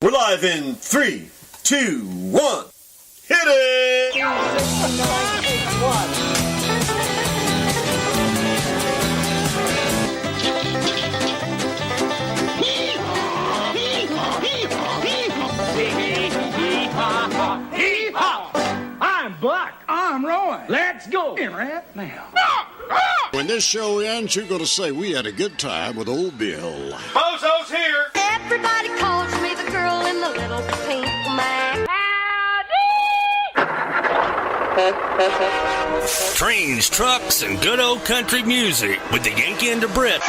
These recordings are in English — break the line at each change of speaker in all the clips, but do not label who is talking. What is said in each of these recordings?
We're live in 3, 2, 1. Hit it!
981.
I'm Buck.
I'm Roy.
Let's go.
Right now.
When this show ends, you're going to say we had a good time with old Bill.
Bozo's here!
Everybody calls me the girl in the little pink man.
Trains, trucks, and good old country music with the Yankee and the Brit.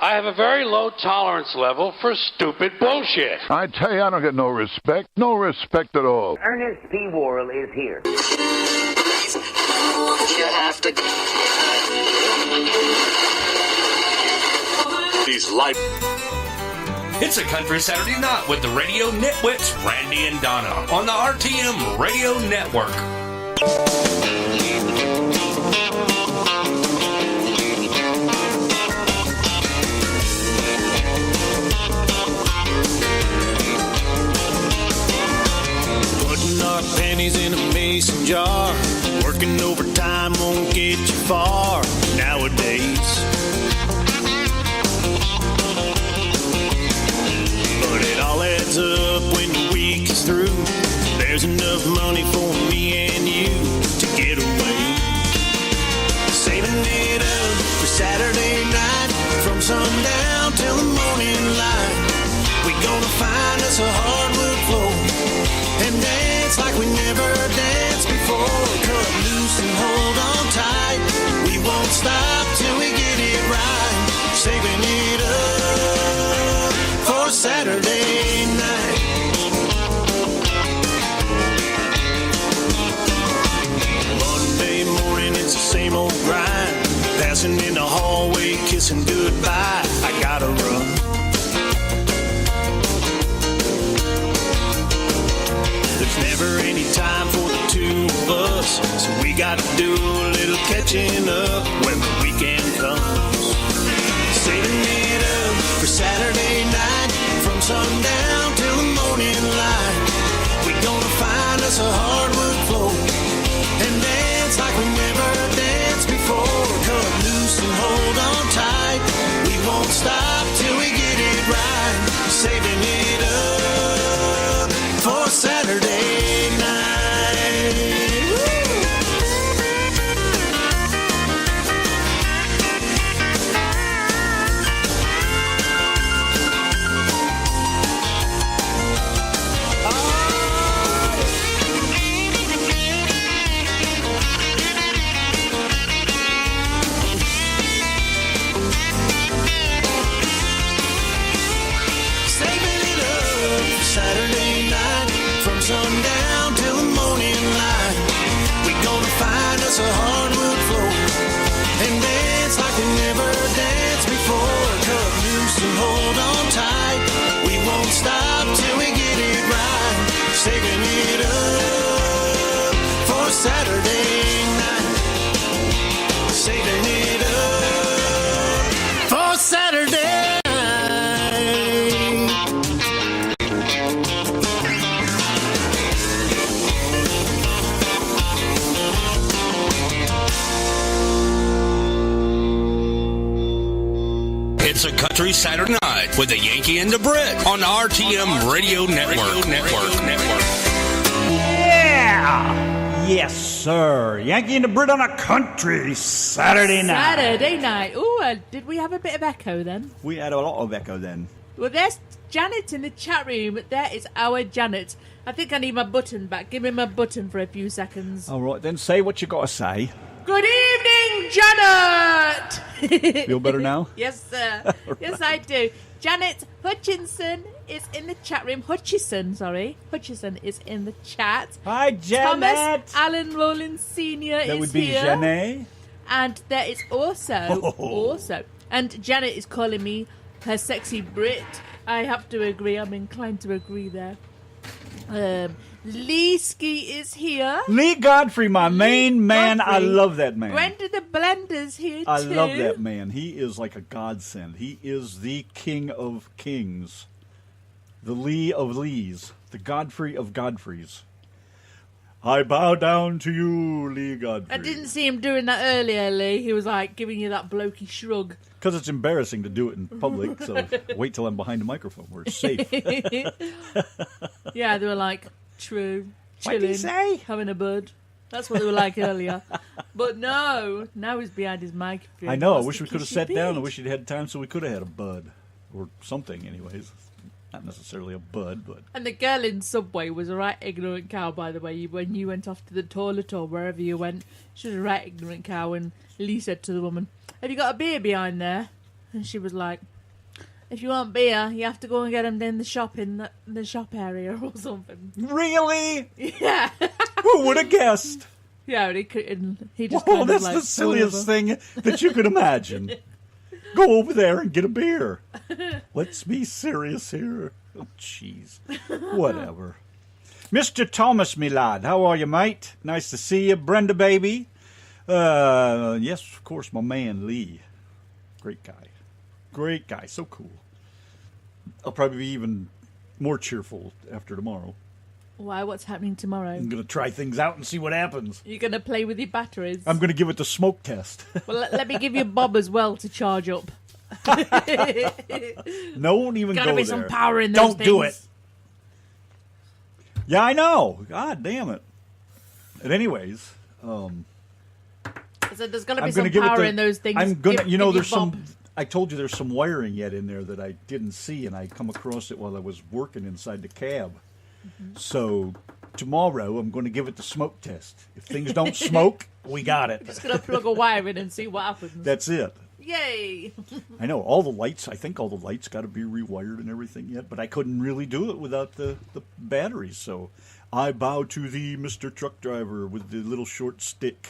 I have a very low tolerance level for stupid bullshit.
I tell you, I don't get no respect. No respect at all.
Ernest P. Worrell is here.
You have to.
These light. It's a country Saturday night with the radio nitwits Randy and Donna on the RTM Radio Network.
Putting our pennies in a mason jar, working overtime won't get you far nowadays. But it all adds up when the week is through. There's enough money for me and you to get away. Saving it up for Saturday night, from sundown till the morning light. We gonna find us a hardwood floor and dance like we never danced before. Cut loose and hold on tight. We won't stop till we get it right. Saving it up for Saturday night. Monday morning, it's the same old grind. Passing in the hallway, kissing goodbye. I gotta run. There's never any time for the two of us, so we gotta do a little catching up when the weekend comes. Saving it up for Saturday night, from sundown till the morning light. We gonna find us a hardwood floor and dance like we never danced before. Cut loose and hold on tight. We won't stop till we get it right. Saving it up for Saturday night. Saving it up for Saturday night, from sundown till the morning light. We gonna find us a hardwood floor and dance like we never danced before. Cut loose and hold on tight. We won't stop till we get it right. Saving it up for Saturday night. Saving it up for Saturday night.
It's a country Saturday night with the Yankee and the Brit on the RTM Radio Network.
Yeah! Yes, sir. Yankee and the Brit on a country Saturday night.
Saturday night. Ooh, did we have a bit of echo then?
We had a lot of echo then.
Well, there's Janet in the chat room. There is our Janet. I think I need my button back. Give me my button for a few seconds.
All right, then say what you got to say.
Good evening, Janet!
Feel better now?
Yes, sir. Yes, I do. Janet Hutchinson is in the chat room. Hutchison is in the chat.
Hi, Janet.
Thomas Allen Rowland Sr. is here.
That would be Janet.
And there is also, and Janet is calling me her sexy Brit. I have to agree. I'm inclined to agree there. Lee Ski is here.
Lee Godfrey, my main man.
Godfrey.
I love that man.
Brenda the Blender's here too.
I love that man. He is like a godsend. He is the king of kings. The Lee of Lees. The Godfrey of Godfreys. I bow down to you, Lee Godfrey.
I didn't see him doing that earlier, Lee. He was like giving you that blokey shrug.
Because it's embarrassing to do it in public, so wait till I'm behind the microphone where it's safe.
Yeah, they were like, true,
What'd he
chilling,
say?
having a bud. That's what they were like earlier. But no, now he's behind his microphone.
I know, I
Wants
wish
to
we could have
kiss your
sat down. I
beard.
wish he'd had time so we could have had a bud. Or something, anyways. Not necessarily a bud, but...
And the girl in Subway was a right ignorant cow, by the way. When you went off to the toilet or wherever you went, she was a right ignorant cow. And Lee said to the woman, have you got a beer behind there? And she was like, if you want beer, you have to go and get them in the shop area or something.
Really?
Yeah.
Who would have guessed?
Yeah, and he just
Well,
kind
that's
of like,
the silliest
whatever.
thing that you could imagine. Go over there and get a beer. Let's be serious here. Oh, jeez. Whatever. Mr. Thomas, me lad, how are you, mate? Nice to see you. Brenda, baby. Yes, of course, my man, Lee. Great guy. Great guy. So cool. I'll probably be even more cheerful after tomorrow.
Why? What's happening tomorrow?
I'm going to try things out and see what happens.
You're going to play with your batteries?
I'm going to give it the smoke test.
Well, let me give you Bob as well to charge up.
No one even go there.
Gotta be some power in those
Don't
things.
do it. Yeah, I know. God damn it. And anyways,
So there's got to be
I'm
some
going to give
power
it the,
in those things.
I'm going to,
Give me
there's
Bob.
some, I told you there's some wiring yet in there that I didn't see, and I come across it while I was working inside the cab.
Mm-hmm.
So tomorrow I'm going to give it the smoke test. If things don't smoke, we got it.
Just going to plug a wire in and see what happens.
That's it.
Yay!
I know, all the lights, I think all the lights got to be rewired and everything yet, but I couldn't really do it without the batteries, so I bow to thee, Mr. Truck Driver, with the little short stick.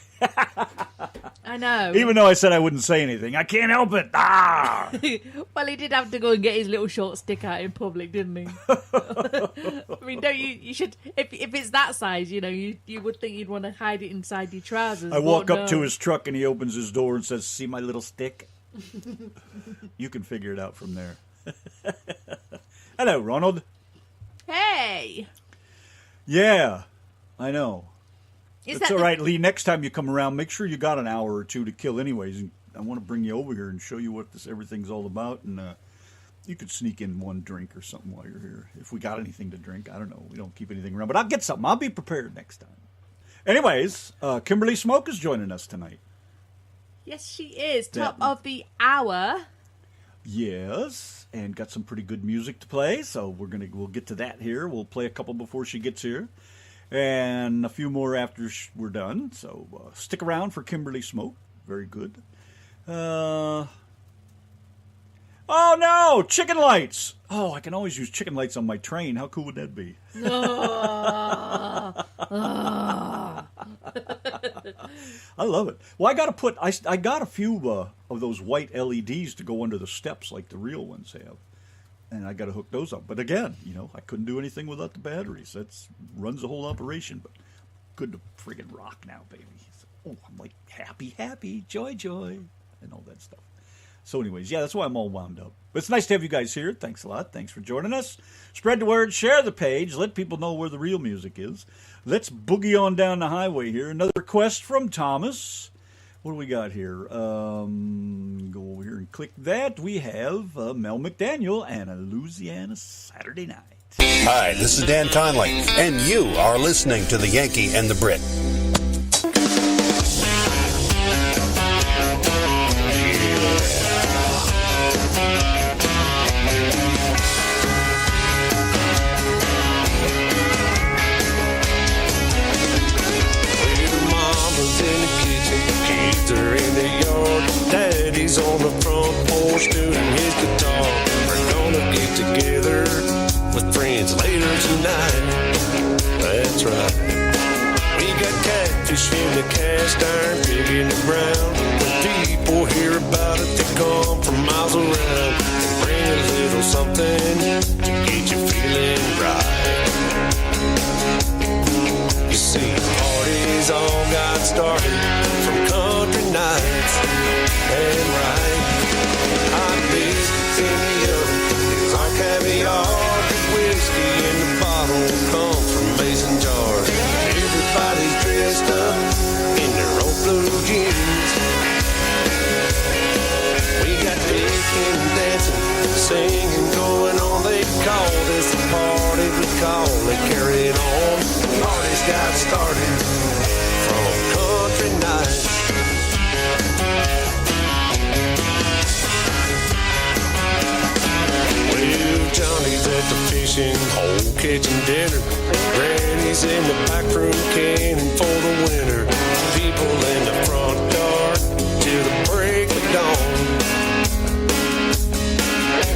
I know.
Even though I said I wouldn't say anything, I can't help it. Ah!
Well, he did have to go and get his little short stick out in public, didn't he? I mean, don't you should, if it's that size, you would think you'd want to hide it inside your trousers.
I walk
but
up
no.
to his truck and he opens his door and says, see my little stick? You can figure it out from there. Hello, Ronald.
Hey!
Yeah, I know.
Is
It's
that
all right, Lee. Next time you come around, make sure you got an hour or two to kill anyways. And I want to bring you over here and show you what everything's all about. And you could sneak in one drink or something while you're here. If we got anything to drink. I don't know. We don't keep anything around. But I'll get something. I'll be prepared next time. Anyways, Kimberly Smoak is joining us tonight.
Yes, she is. Top of the hour.
Yes, and got some pretty good music to play, so we'll get to that here. We'll play a couple before she gets here, and a few more after we're done. So stick around for Kimberly Smoak. Very good. Oh no, chicken lights! Oh, I can always use chicken lights on my train. How cool would that be? I love it. Well, I got a few of those white LEDs to go under the steps like the real ones have. And I got to hook those up. But again, I couldn't do anything without the batteries. That runs the whole operation. But good to friggin' rock now, baby. Oh, I'm like happy, joy, and all that stuff. So anyways, yeah, that's why I'm all wound up. But it's nice to have you guys here. Thanks a lot. Thanks for joining us. Spread the word, share the page, let people know where the real music is. Let's boogie on down the highway here. Another request from Thomas. What do we got here? Go over here and click that. We have Mel McDaniel and a Louisiana Saturday Night.
Hi, this is Dan Conley, and you are listening to the Yankee and the Brit.
Daddy's on the front porch tuning his guitar. We're gonna get together with friends later tonight. That's right. We got catfish in the cast iron, pig in the ground. When people hear about it, they come from miles around and bring a little something to get you feeling right. You see, parties all got started from country nights. And right, hot biscuits in the oven, is our caviar with call it carrying on. Parties got started from country nights. Well, Johnny's at the fishing hole catching dinner. Granny's in the back room canning for the winter. People in the front yard till the break of dawn.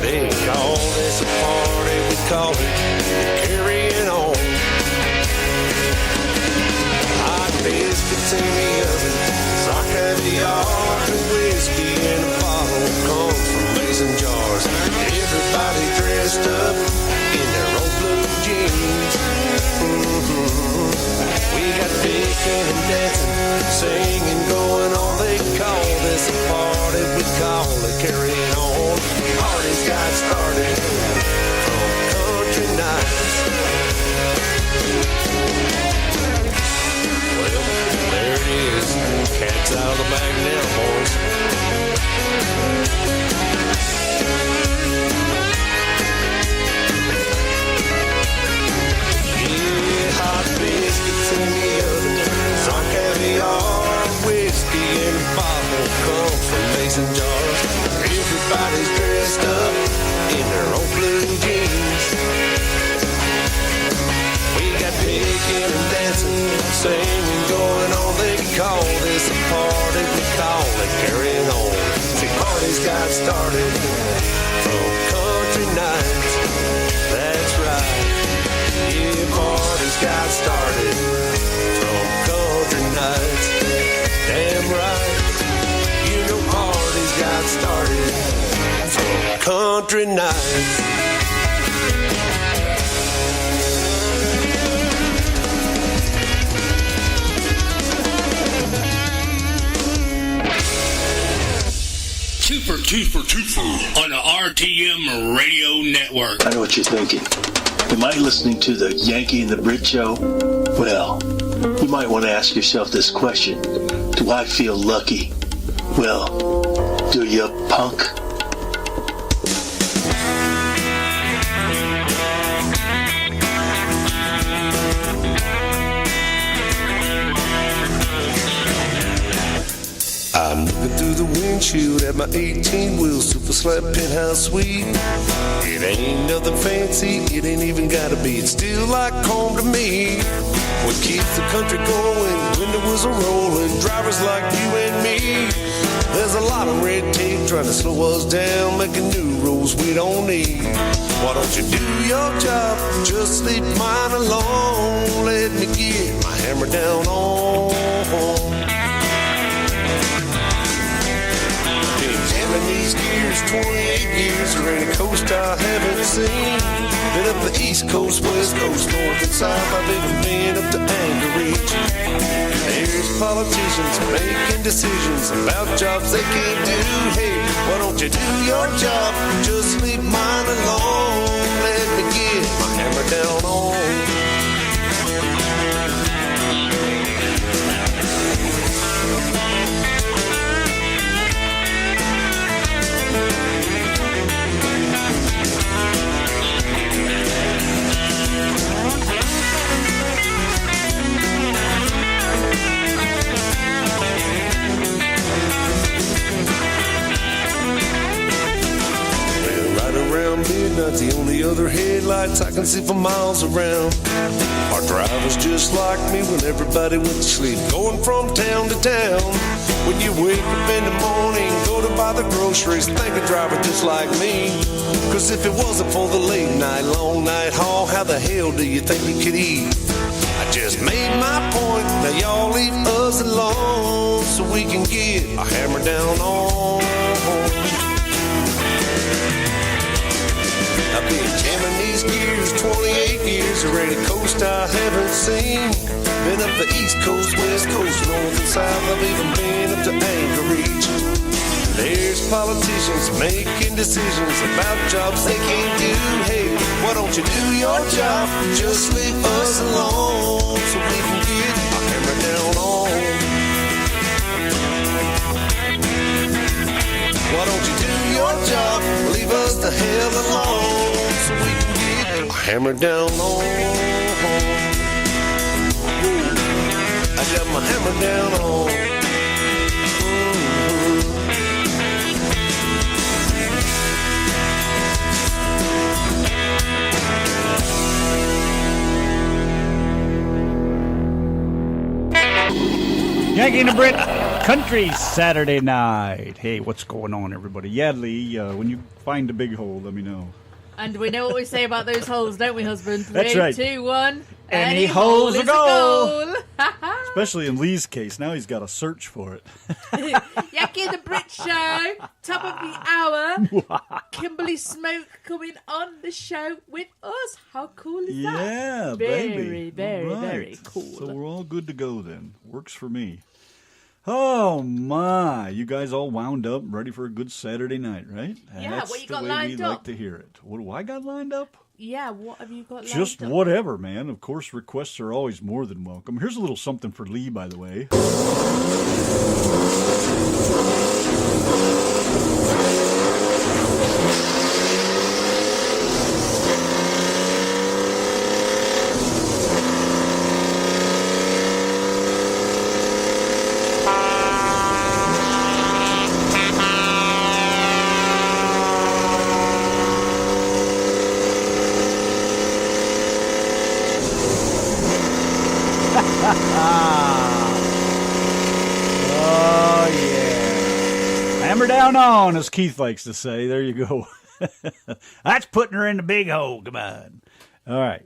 They call this a party, we call it carrying on. Hot biscuits in the oven, sock caviar and whiskey in a bottle comes from mason jars. Everybody dressed up in their old blue jeans. We got picking and dancing, singing, going on. They call this a party, we call it carrying on. Parties got started from country nights. Well, there it is. Cat's out of the bag now, boys. Yeah, hot biscuits in the oven, some caviar, whiskey in a bottle comes from mason jars. Everybody's dressed up in their old blue jeans. We got picking and dancing, singing, going on. They call this a party, we call it carrying on. See, parties got started from country nights. That's right. Yeah, parties got started from country nights. Damn right. You know parties got started from country nights.
Twofer on the RTM Radio Network.
I know what you're thinking. Am I listening to the Yanki and the Brit show? Well, you might want to ask yourself this question. Do I feel lucky? Well, do you, punk?
I'm looking through the windshield at my 18-wheel super slap penthouse suite. It ain't nothing fancy, it ain't even gotta be. It's still like home to me. What keeps the country going, windows are rolling, drivers like you and me. There's a lot of red tape trying to slow us down, making new rules we don't need. Why don't you do your job, just leave mine alone. Let me get my hammer down on. Jamming these gears, 28 years, or any coast I haven't seen. Been up the East Coast, West Coast, North and South, I've even been up to Anchorage. There's politicians making decisions about jobs they can't do. Hey, why don't you do your job, just leave mine alone. Let me get my hammer down on. Around midnight, the only other headlights I can see for miles around. Our drivers just like me when everybody went to sleep, going from town to town. When you wake up in the morning, go to buy the groceries, think a driver just like me. Cause if it wasn't for the late night, long night haul, how the hell do you think you could eat? I just made my point, now y'all leave us alone, so we can get our hammer down on. I've been jamming these gears 28 years, or any coast I haven't seen. Been up the East Coast, West Coast, North and South, I've even been up to Anchorage. There's politicians making decisions about jobs they can't do. Hey, why don't you do your job, just leave us alone, so we can get our hammer down on. Why don't you do your job, leave us the hell alone, so we can get our
hammer down on. I got my hammer down on.
Yanki and the Brit Country Saturday night. Hey, what's going on, everybody? Yeah, Lee, when you find a big hole, let me know.
And we know what we say about those holes, don't we, husband?
That's right.
3, 2, 1.
Any hole's a goal. Especially in Lee's case. Now he's got to search for it.
Yanki and the Brit Show, top of the hour. Kimberly Smoak coming on the show with us. How cool is that?
Yeah,
very,
baby.
Very cool.
So we're all good to go then. Works for me. Oh, my. You guys all wound up, ready for a good Saturday night, right?
Yeah,
That's
what you got
the way
lined
we
up?
like to hear it. What do I got lined up?
Yeah, what have you got lined
Just
up?
whatever, man. Of course, requests are always more than welcome. Here's a little something for Lee, by the way. Oh, yeah. Hammer down on, as Keith likes to say. There you go. That's putting her in the big hole. Come on. All right.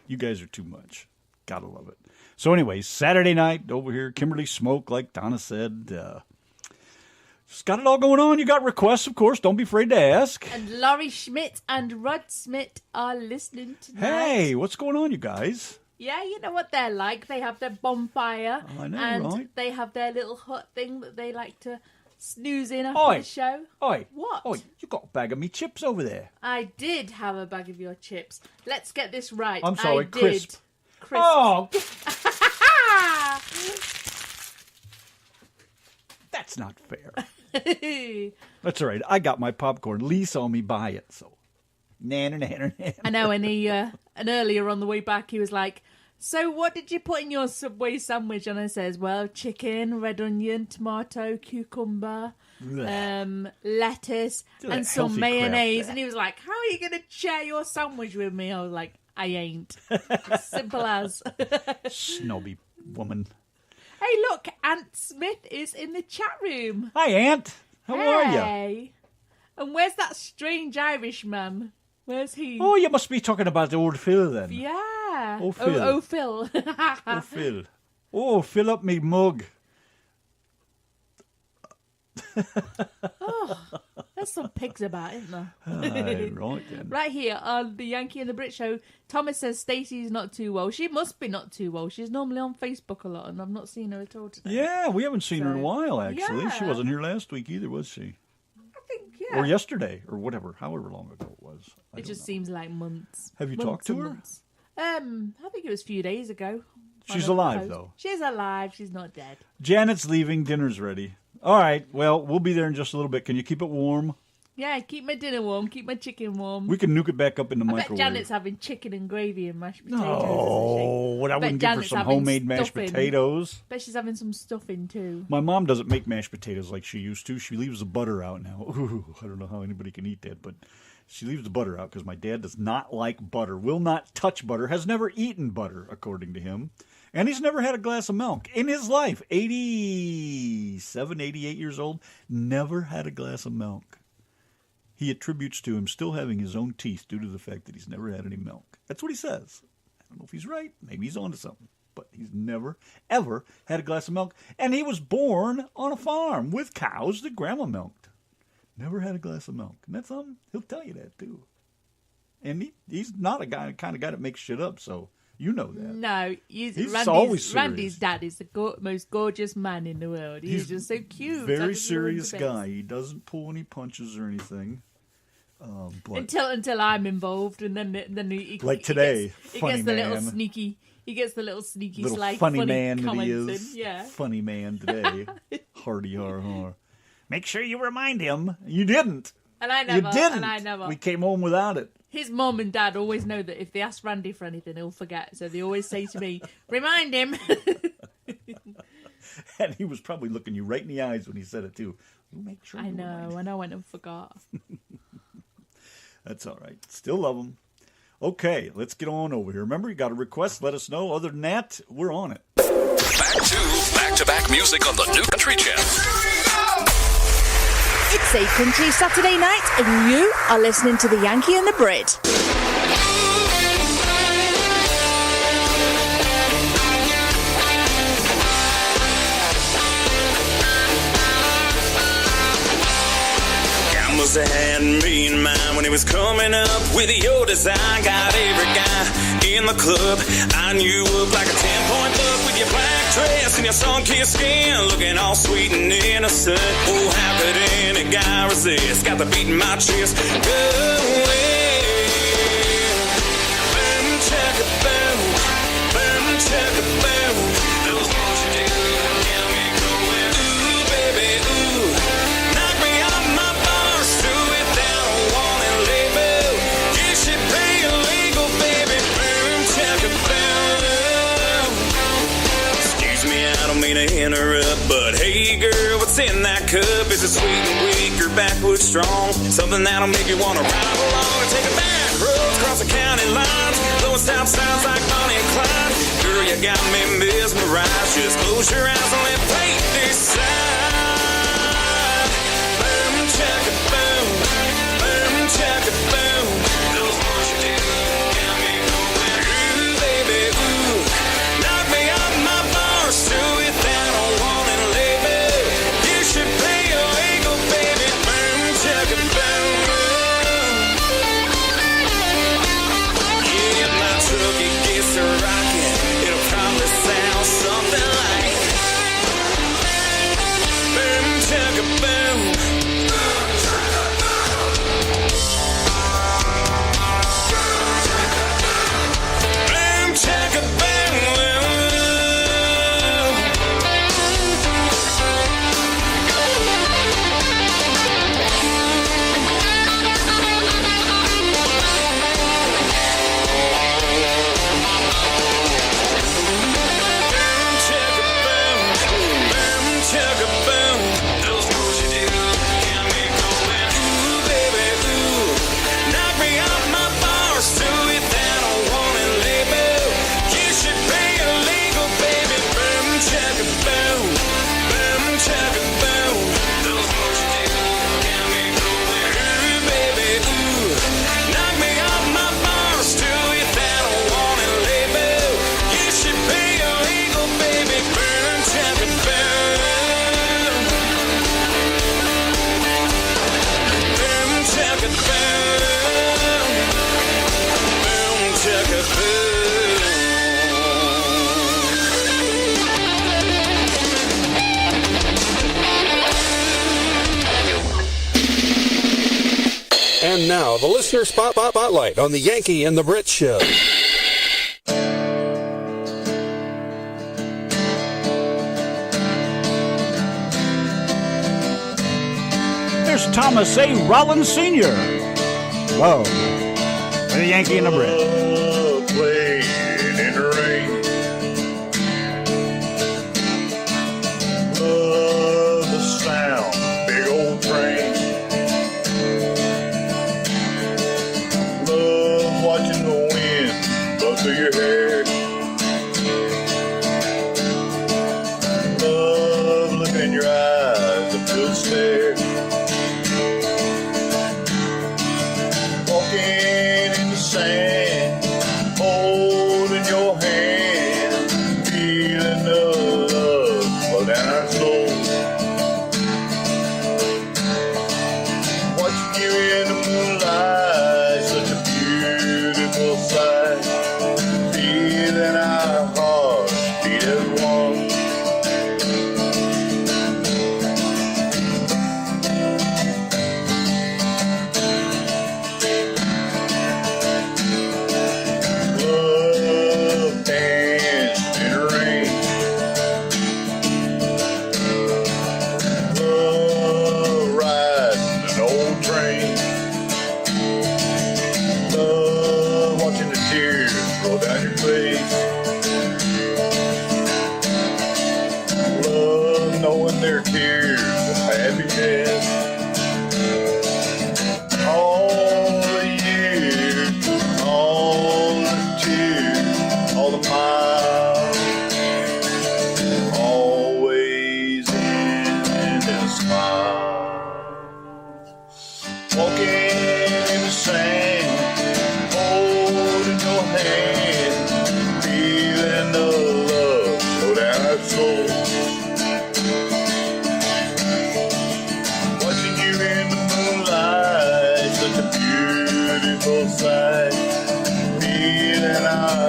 You guys are too much. Gotta love it. So anyways, Saturday night over here, Kimberly Smoak, like Donna said. Just got it all going on. You got requests, of course. Don't be afraid to ask.
And Laurie Schmidt and Rod Schmidt are listening tonight.
Hey, what's going on, you guys?
Yeah, you know what they're like. They have their bonfire.
I know,
and
right?
they have their little hut thing that they like to snooze in after the show.
Oi.
What?
Oi, you got a bag of me chips over there.
I did have a bag of your chips. Let's get this right.
I'm sorry,
I did.
crisp.
Oh.
That's not fair. That's all right. I got my popcorn. Lee saw me buy it, so. Nanner.
I know, and and earlier on the way back, he was like, so what did you put in your Subway sandwich? And I says, well, chicken, red onion, tomato, cucumber, lettuce, and some mayonnaise.
Crap.
And he was like, how are you going to share your sandwich with me? I was like, I ain't. Simple as.
Snobby woman.
Hey, look, Aunt Smith is in the chat room.
Hi, Aunt. How are you?
Hey. And where's that strange Irishman? Where's he?
Oh, you must be talking about old Phil then.
Yeah.
Oh, Phil.
Oh, Phil.
Oh, Phil. Oh, fill up me mug.
Oh, there's some pigs about, isn't there?
Aye, right then.
Right here on the Yanki and the Brit Show, Thomas says Stacey's not too well. She must be not too well. She's normally on Facebook a lot, and I've not seen her at all today.
Yeah, we haven't seen her in a while, actually.
Yeah.
She wasn't here last week either, was she?
I think, yeah.
Or yesterday, or whatever, however long ago it was.
It just seems like months.
Have you
Months
talked to
and
her?
months. I think it was a few days ago.
She's
On a
alive,
post.
though.
She's alive. She's not dead.
Janet's leaving. Dinner's ready. All right. Well, we'll be there in just a little bit. Can you keep it warm?
Yeah, keep my dinner warm. Keep my chicken warm.
We can nuke it back up in the
I
microwave.
bet Janet's having chicken and gravy and mashed potatoes.
Oh, what I wouldn't give her some homemade mashed potatoes.
Bet she's having some stuffing too.
My mom doesn't make mashed potatoes like she used to. She leaves the butter out now. Ooh, I don't know how anybody can eat that, but she leaves the butter out because my dad does not like butter, will not touch butter, has never eaten butter, according to him. And he's never had a glass of milk in his life. 87, 88 years old, never had a glass of milk. He attributes to him still having his own teeth due to the fact that he's never had any milk. That's what he says. I don't know if he's right. Maybe he's onto something. But he's never, ever had a glass of milk. And he was born on a farm with cows that Grandma milked. Never had a glass of milk. And that's something. He'll tell you that, too. And he's not a kind of guy that makes shit up, so you know that.
No,
he's always serious.
Randy's dad is the most gorgeous man in the world. He's just so cute.
Very serious guy. He doesn't pull any punches or anything. But
until I'm involved, and then he
like today,
he gets the little sneaky. He gets the little sly,
funny man
comments
that he is.
Yeah.
Funny man today. Hardy har har. Make sure you remind him. You didn't.
And I never.
You didn't.
And I never.
We came home without it.
His mum and dad always know that if they ask Randy for anything, he'll forget. So they always say to me, remind him.
And he was probably looking you right in the eyes when he said it, too. You make sure
I know, and I went and forgot.
That's all right. Still love him. Okay, let's get on over here. Remember, you got a request, let us know. Other than that, we're on it.
Back-to-back music on the New Country Channel.
It's a country Saturday night, and you are listening to the Yankee and the Brit.
Must have had me in mind when he was coming up with your design. Got every guy in the club. I knew up like a 10-point buck with your black dress and your sun-kissed skin, looking all sweet and innocent. Oh, how could any guy resist? Got the beat in my chest going. Boom, chugga, boom, boom, chugga, boom. Those moves you do got me going. Ooh, baby, ooh, knock me off my bars, threw it down on one and label. You should pay illegal, baby. Boom, chugga, boom. Excuse me, I don't mean to interrupt, but hey, girl, what's in that cup? Is it sweet and weak or backwoods strong? Something that'll make you want to ride along and take a back roads, cross the county lines, blowing stop signs like Bonnie and Clyde. Girl, you got me mesmerized. Just close your eyes and let fate decide. Boom, chugga, boom, boom, chugga, boom. Those moves you do got me going. Ooh, baby, ooh, knock me off my bars, threw it down on one and label. You should pay your legal, baby. Boom, chugga, boom. Yeah, my truck, it gets to rocking. It'll probably sound something like boom, chugga, boom. Boom, chugga, boom.
And now, the listener spotlight on the Yankee and the Brit Show.
There's Thomas A. Rollins Sr. Whoa. The Yankee and the Brit.
Playing in the rain. Love the sound, big old train. Love watching the wind blow through your hair. Love looking in your eyes and feel the stare. Walking in the sand, holding your hand, feeling the love flow down our souls. Watching you in the moonlight, such a beautiful sight. Feeling our hearts beat as one. Love danced in the rain. Love riding an old train. Love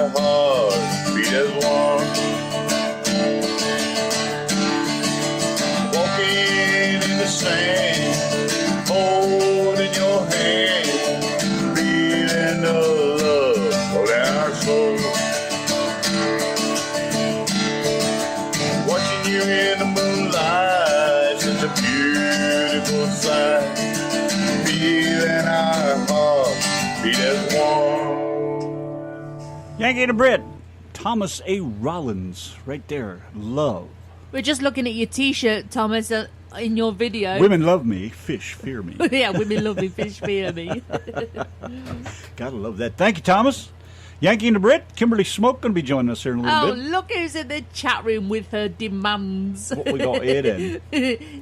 our hearts beat as one. Walking in the sand, holding your hand, feeling the love all down our soul. Watching you in the moonlight, such a beautiful sight, feeling our hearts beat as one.
Yankee and Brit, Thomas A. Rollins, right there. Love.
We're just looking at your T-shirt, Thomas, in your video.
Women love me, fish fear me.
Yeah, women love me, fish fear me.
Gotta love that. Thank you, Thomas. Yankee and the Brit, Kimberly Smoak going to be joining us here in a little bit.
Oh, look who's in the chat room with her demands.
What we got here then?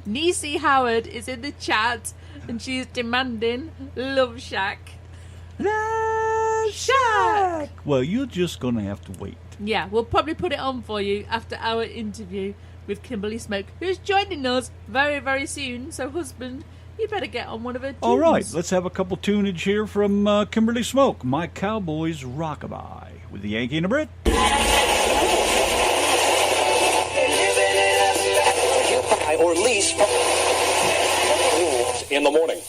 Niecy Howard is in the chat and she's demanding Love Shack.
Love Shack! Well, you're just going to have to wait.
Yeah, we'll probably put it on for you after our interview with Kimberly Smoak, who's joining us very, very soon. So, husband, you better get on one of her tunes.
All right, let's have a couple tunage here from Kimberly Smoak, My Cowboys Rockabye, with the Yankee and the Brit.
Or lease in the morning.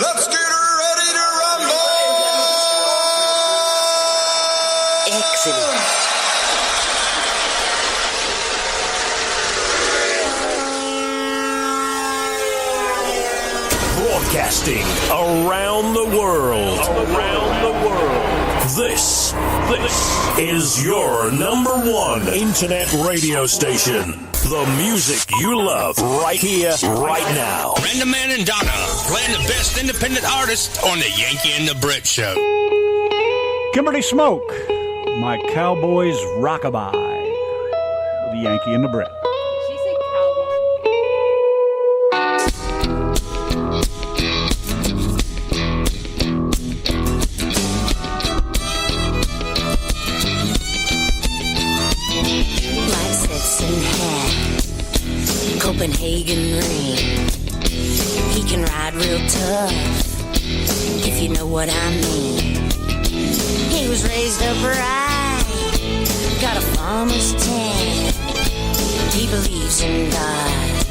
Let's get ready to rumble!
Excellent.
Broadcasting around the world. This is your number one internet radio station. The music you love right here, right now.
Brenda Man and Donna playing the best independent artists on the Yankee and the Brit Show.
Kimberly Smoak, My Cowboys Rockabye, with the Yankee and the Brit.
She said cowboy.
Copenhagen ring. He can ride real tough, if you know what I mean. He was raised upright, got a farmer's tan. He believes in God,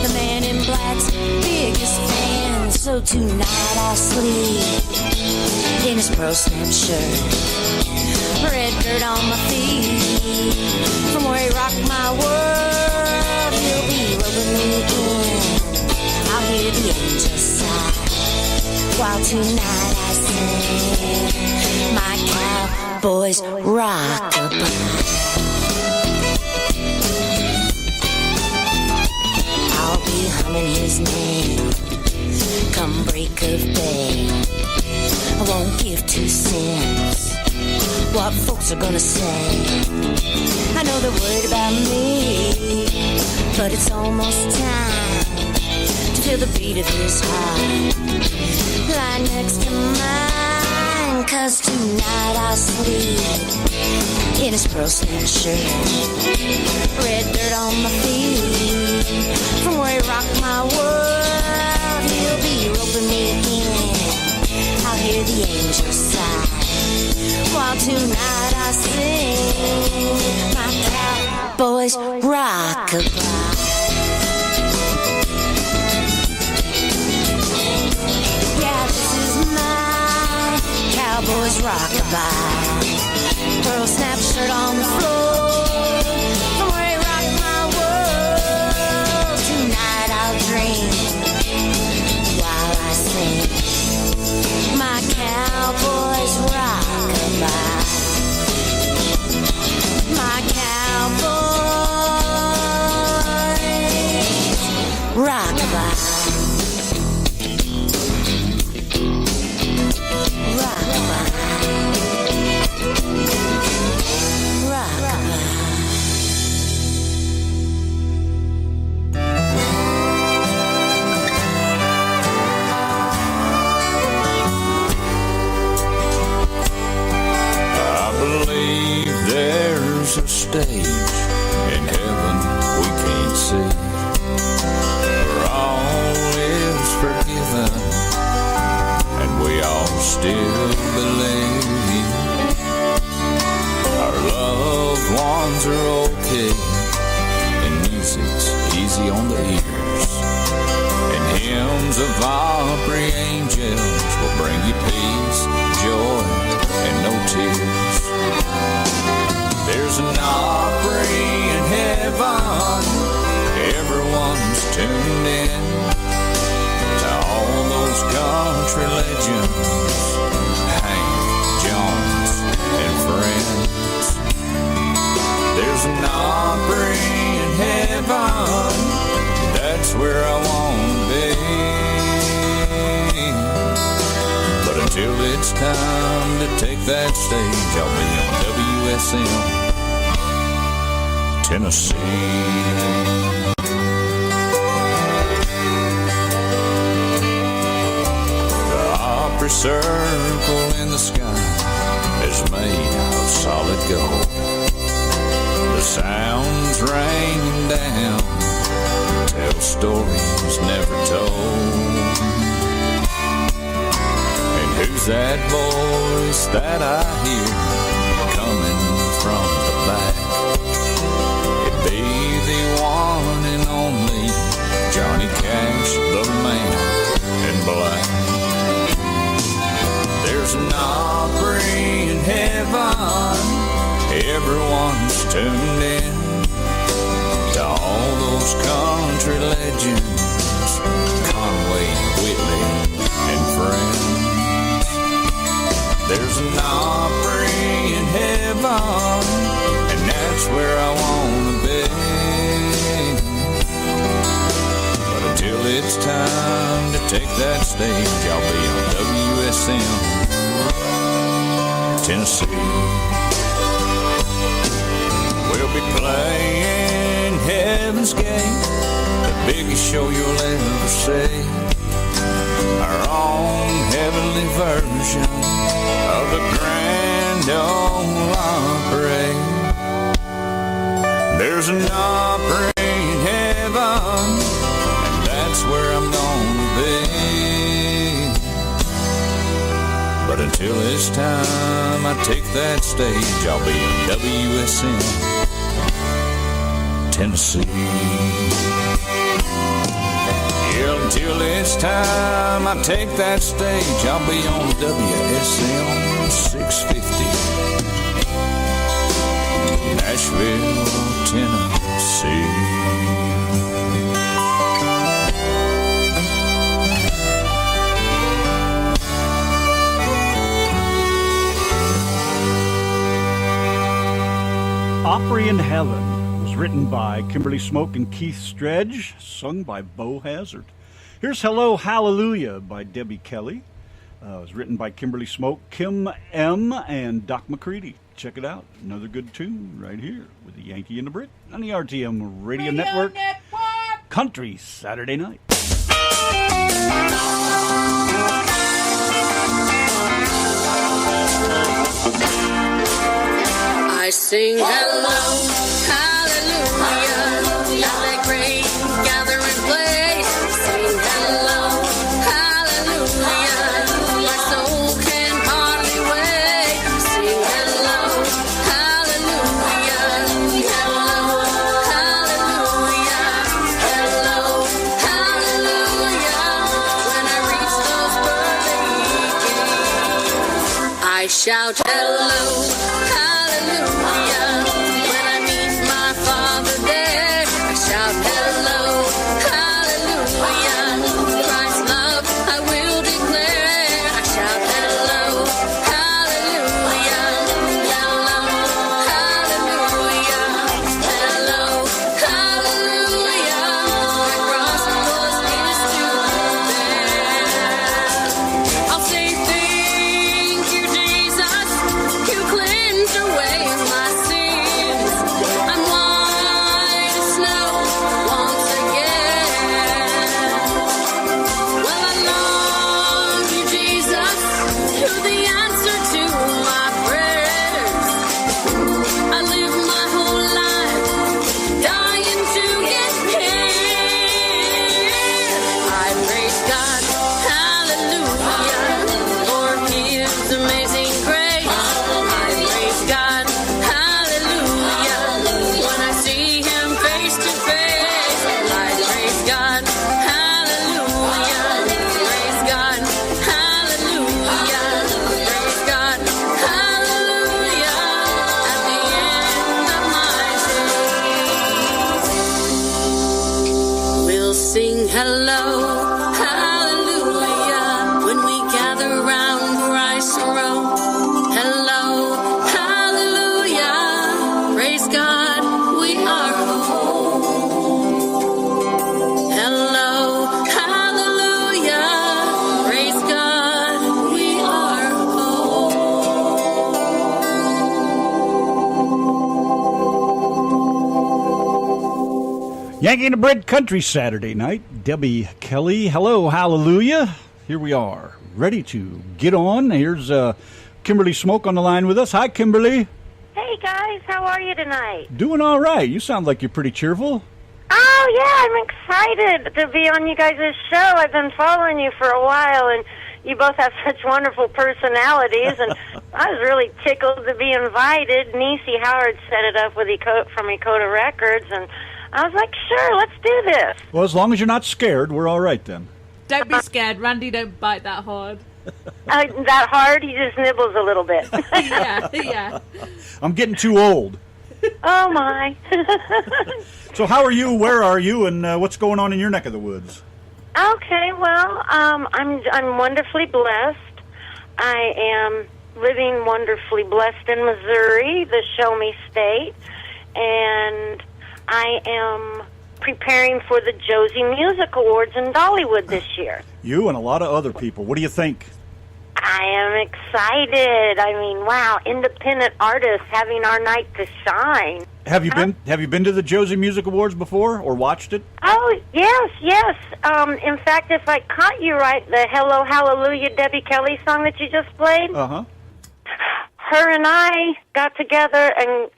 the man in black's biggest fan. So tonight I'll sleep in his pro snap shirt, red dirt on my feet. From where he rocked my world, he'll be rubbing me in. I'll hear the angels sigh while tonight I sing my cowboys rockabye. I'll be humming his name come break of day. I won't give 2 cents what folks are gonna say. I know they're worried about me, but it's almost time to feel the beat of his heart lie next to mine. 'Cause tonight I'll sleep in his pearl snap shirt, red dirt on my feet. From where he rocked my world, he'll be roping me in. I'll hear the angels sigh while tonight I sing my cowboys rockabye. Yeah, this is my cowboys rockabye. Pearl snap shirt on the floor, from where he rocked my world. Tonight I'll dream while I sing my cowboys rockabye. My cowboys rockabye. Rockabye. Rockabye.
There's a stage in heaven we can't see, where all is forgiven and we all still believe our loved ones are okay, and music's easy on the ears, and hymns of Opry angels will bring you peace, joy, and no tears. There's an Opry in heaven, everyone's tuned in to all those country legends, Hank, Jones, and friends. There's an Opry in heaven, that's where I want to be. But until it's time to take that stage, I'll be on WSM, Tennessee. Opry circle in the sky is made of solid gold. The sounds raining down tell stories never told. And who's that voice that I hear coming from the back? It be the one and only Johnny Cash, the man in black. There's an Opry in heaven, everyone's tuned in to all those country legends, Conway, Whitley, and friends. There's an Opry in heaven, and that's where I want to be. But until it's time to take that stage, I'll be on WSM, Tennessee. We'll be playing Heaven's Gate, the biggest show you'll ever see. Our own heavenly version of the Grand Ole Opry. There's an Opry in heaven, and that's where I'm gonna be. But until it's time I take that stage, I'll be on WSM, Tennessee. Yeah, until it's time I take that stage, I'll be on WSM 650, Nashville, Tennessee.
Opry in Heaven was written by Kimberly Smoak and Keith Stredge, sung by Bo Hazard. Here's Hello Hallelujah by Debbie Kelly. It was written by Kimberly Smoak, Kim M., and Doc McCready. Check it out. Another good tune right here with the Yankee and the Brit on the RTM Radio Network. Country Saturday Night.
I sing hello, hallelujah, at that great gathering place. Sing hello, hallelujah, my soul can hardly wait. Sing hello, hallelujah, hello, hallelujah, hello, hallelujah. When I reach those pearly gates, I shout hello, hallelujah. When I meet my Father there, I shout hello, hallelujah. Christ's love I will declare. I shout hello, hallelujah. Hello, hallelujah. Hello, hallelujah. My cross was minuscule there. I'll say thank you, Jesus. You cleansed away my sin. Hello, hallelujah, when we gather round Christ's throne. Hello, hallelujah, praise God, we are home. Hello, hallelujah, praise God, we are home.
Yanki and the Brit Country Saturday night. Debbie Kelly, hello, hallelujah. Here we are, ready to get on. Here's Kimberly Smoak on the line with us. Hi, Kimberly.
Hey, guys. How are you tonight?
Doing all right. You sound like you're pretty cheerful.
Oh, yeah. I'm excited to be on you guys' show. I've been following you for a while, and you both have such wonderful personalities, and I was really tickled to be invited. Niecy Howard set it up with from Ecoda Records, and I was like, sure, let's do this.
Well, as long as you're not scared, we're all right then.
Don't be scared. Randy don't bite that hard.
That hard? He just nibbles a little bit.
Yeah.
I'm getting too old.
Oh, my.
So how are you, where are you, and what's going on in your neck of the woods?
Okay, well, I'm wonderfully blessed. I am living wonderfully blessed in Missouri, the Show Me State, and I am preparing for the Josie Music Awards in Dollywood this year.
You and a lot of other people. What do you think?
I am excited. I mean, wow, independent artists having our night to shine.
Have you been to the Josie Music Awards before or watched it?
Oh, yes. In fact, if I caught you right, the Hello Hallelujah Debbie Kelly song that you just played, her and I got together and,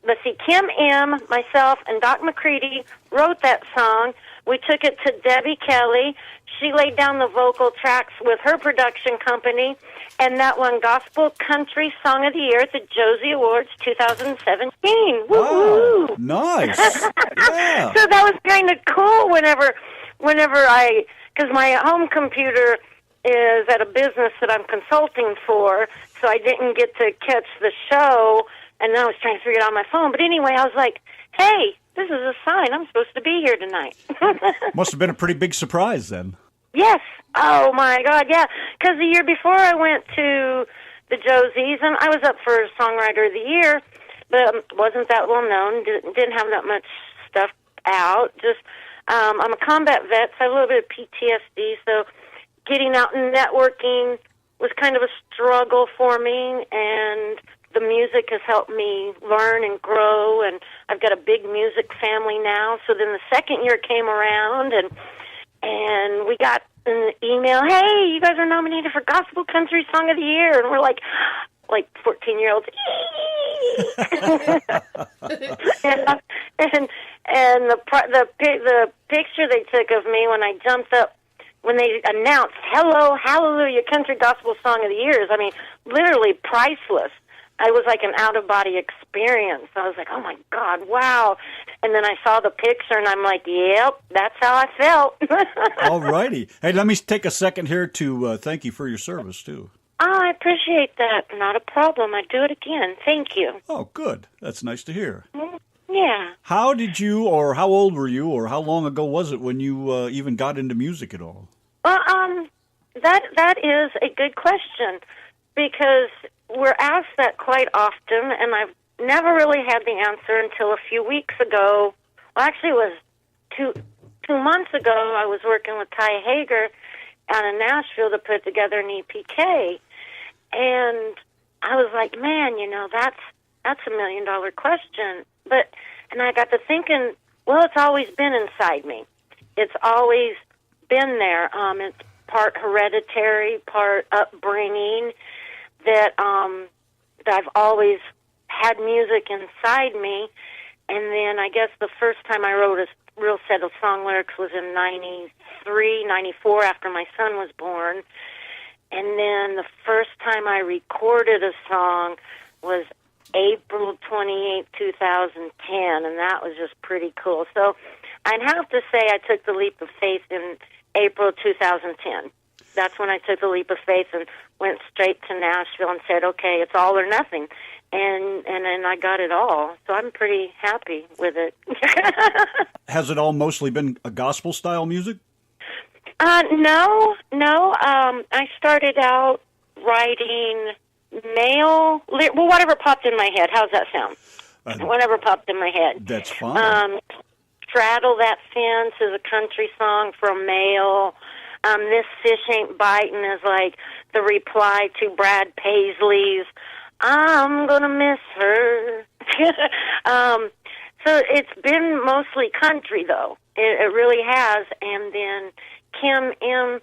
let's see, Kim M., myself, and Doc McCready wrote that song. We took it to Debbie Kelly. She laid down the vocal tracks with her production company, and that won Gospel Country Song of the Year at the Josie Awards 2017. Woo-hoo!
Wow, nice. Yeah.
So that was kind of cool whenever because my home computer is at a business that I'm consulting for, so I didn't get to catch the show, and then I was trying to figure it out on my phone. But anyway, I was like, hey, this is a sign. I'm supposed to be here tonight.
Must have been a pretty big surprise then.
Yes. Oh, my God, yeah. Because the year before I went to the Josies, and I was up for Songwriter of the Year, but wasn't that well known, didn't have that much stuff out. Just, I'm a combat vet, so I have a little bit of PTSD, so getting out and networking was kind of a struggle for me, and the music has helped me learn and grow, and I've got a big music family now. So then the second year came around, and we got an email, hey, you guys are nominated for Gospel Country Song of the Year, and we're like 14-year-olds. and the picture they took of me when I jumped up, when they announced, hello, hallelujah, Country Gospel Song of the Year, is, I mean, literally priceless. I was like an out-of-body experience. I was like, oh, my God, wow. And then I saw the picture, and I'm like, yep, that's how I felt.
All righty. Hey, let me take a second here to thank you for your service, too.
Oh, I appreciate that. Not a problem. I'd do it again. Thank you.
Oh, good. That's nice to hear.
Yeah.
How did you, or how old were you, or how long ago was it when you even got into music at all?
Well, that is a good question, because we're asked that quite often, and I've never really had the answer until a few weeks ago. Well, actually, it was two months ago. I was working with Ty Hager out in Nashville to put together an EPK, and I was like, man, that's $1 million question. And I got to thinking, well, it's always been inside me. It's always been there. It's part hereditary, part upbringing, that I've always had music inside me. And then I guess the first time I wrote a real set of song lyrics was in 93, 94, after my son was born. And then the first time I recorded a song was April 28, 2010, and that was just pretty cool. So I'd have to say I took the leap of faith in April 2010. That's when I took the leap of faith and went straight to Nashville and said, okay, it's all or nothing. And then I got it all. So I'm pretty happy with it.
Has it all mostly been a gospel-style music?
No. I started out writing whatever popped in my head. How's that sound? Whatever popped in my head.
That's fine.
Straddle That Fence is a country song from Mail. This Fish Ain't Biting is like the reply to Brad Paisley's I'm gonna miss her. So it's been mostly country, though. It really has. And then Kim M.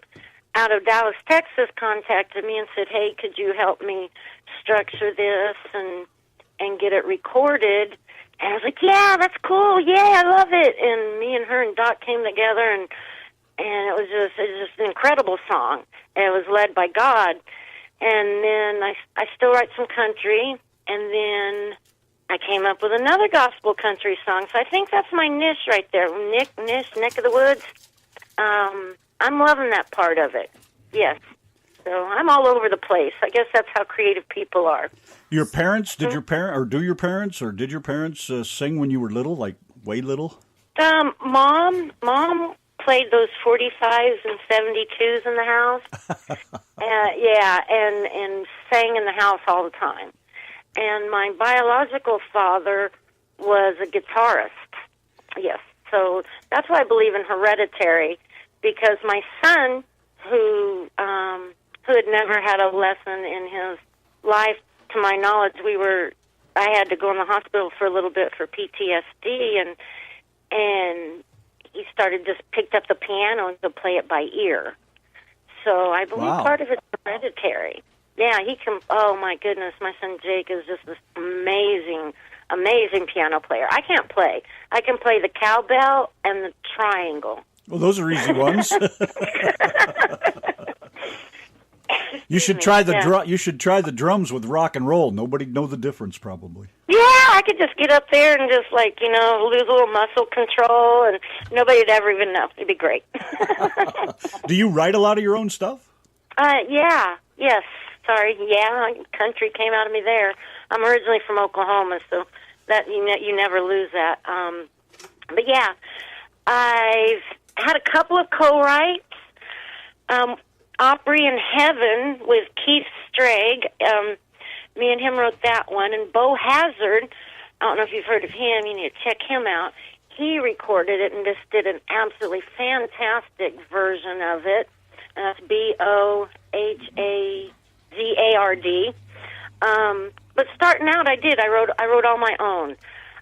out of Dallas, Texas, contacted me and said, "Hey, could you help me structure this and get it recorded?" And I was like, "Yeah, that's cool. Yeah, I love it." And me and her and Doc came together, and it was just an incredible song. And it was led by God. And then I still write some country, and then I came up with another gospel country song. So I think that's my niche right there. Neck of the woods. I'm loving that part of it. Yes. So I'm all over the place. I guess that's how creative people are.
Your parents, did your parents sing when you were little, like way little?
Mom played those 45s and 72s in the house. And sang in the house all the time. And my biological father was a guitarist. Yes. So that's why I believe in hereditary, because my son, who had never had a lesson in his life, to my knowledge, I had to go in the hospital for a little bit for PTSD, and he just picked up the piano and to play it by ear. So I believe part of it's hereditary. Yeah, he can. Oh my goodness, my son Jake is just this amazing piano player. I can't play. I can play the cowbell and the triangle.
Well, those are easy ones. You should try the drums with rock and roll. Nobody'd know the difference, probably.
Yeah, I could just get up there and just lose a little muscle control, and nobody'd ever even know. It'd be great.
Do you write a lot of your own stuff?
Yeah. Yes. Sorry. Yeah, country came out of me there. I'm originally from Oklahoma, so that you never lose that. But yeah, I've had a couple of co-writes. Opry in Heaven with Keith Strag. Me and him wrote that one. And Bo Hazard, I don't know if you've heard of him. You need to check him out. He recorded it and just did an absolutely fantastic version of it. That's Bohazard. But starting out, I wrote all my own.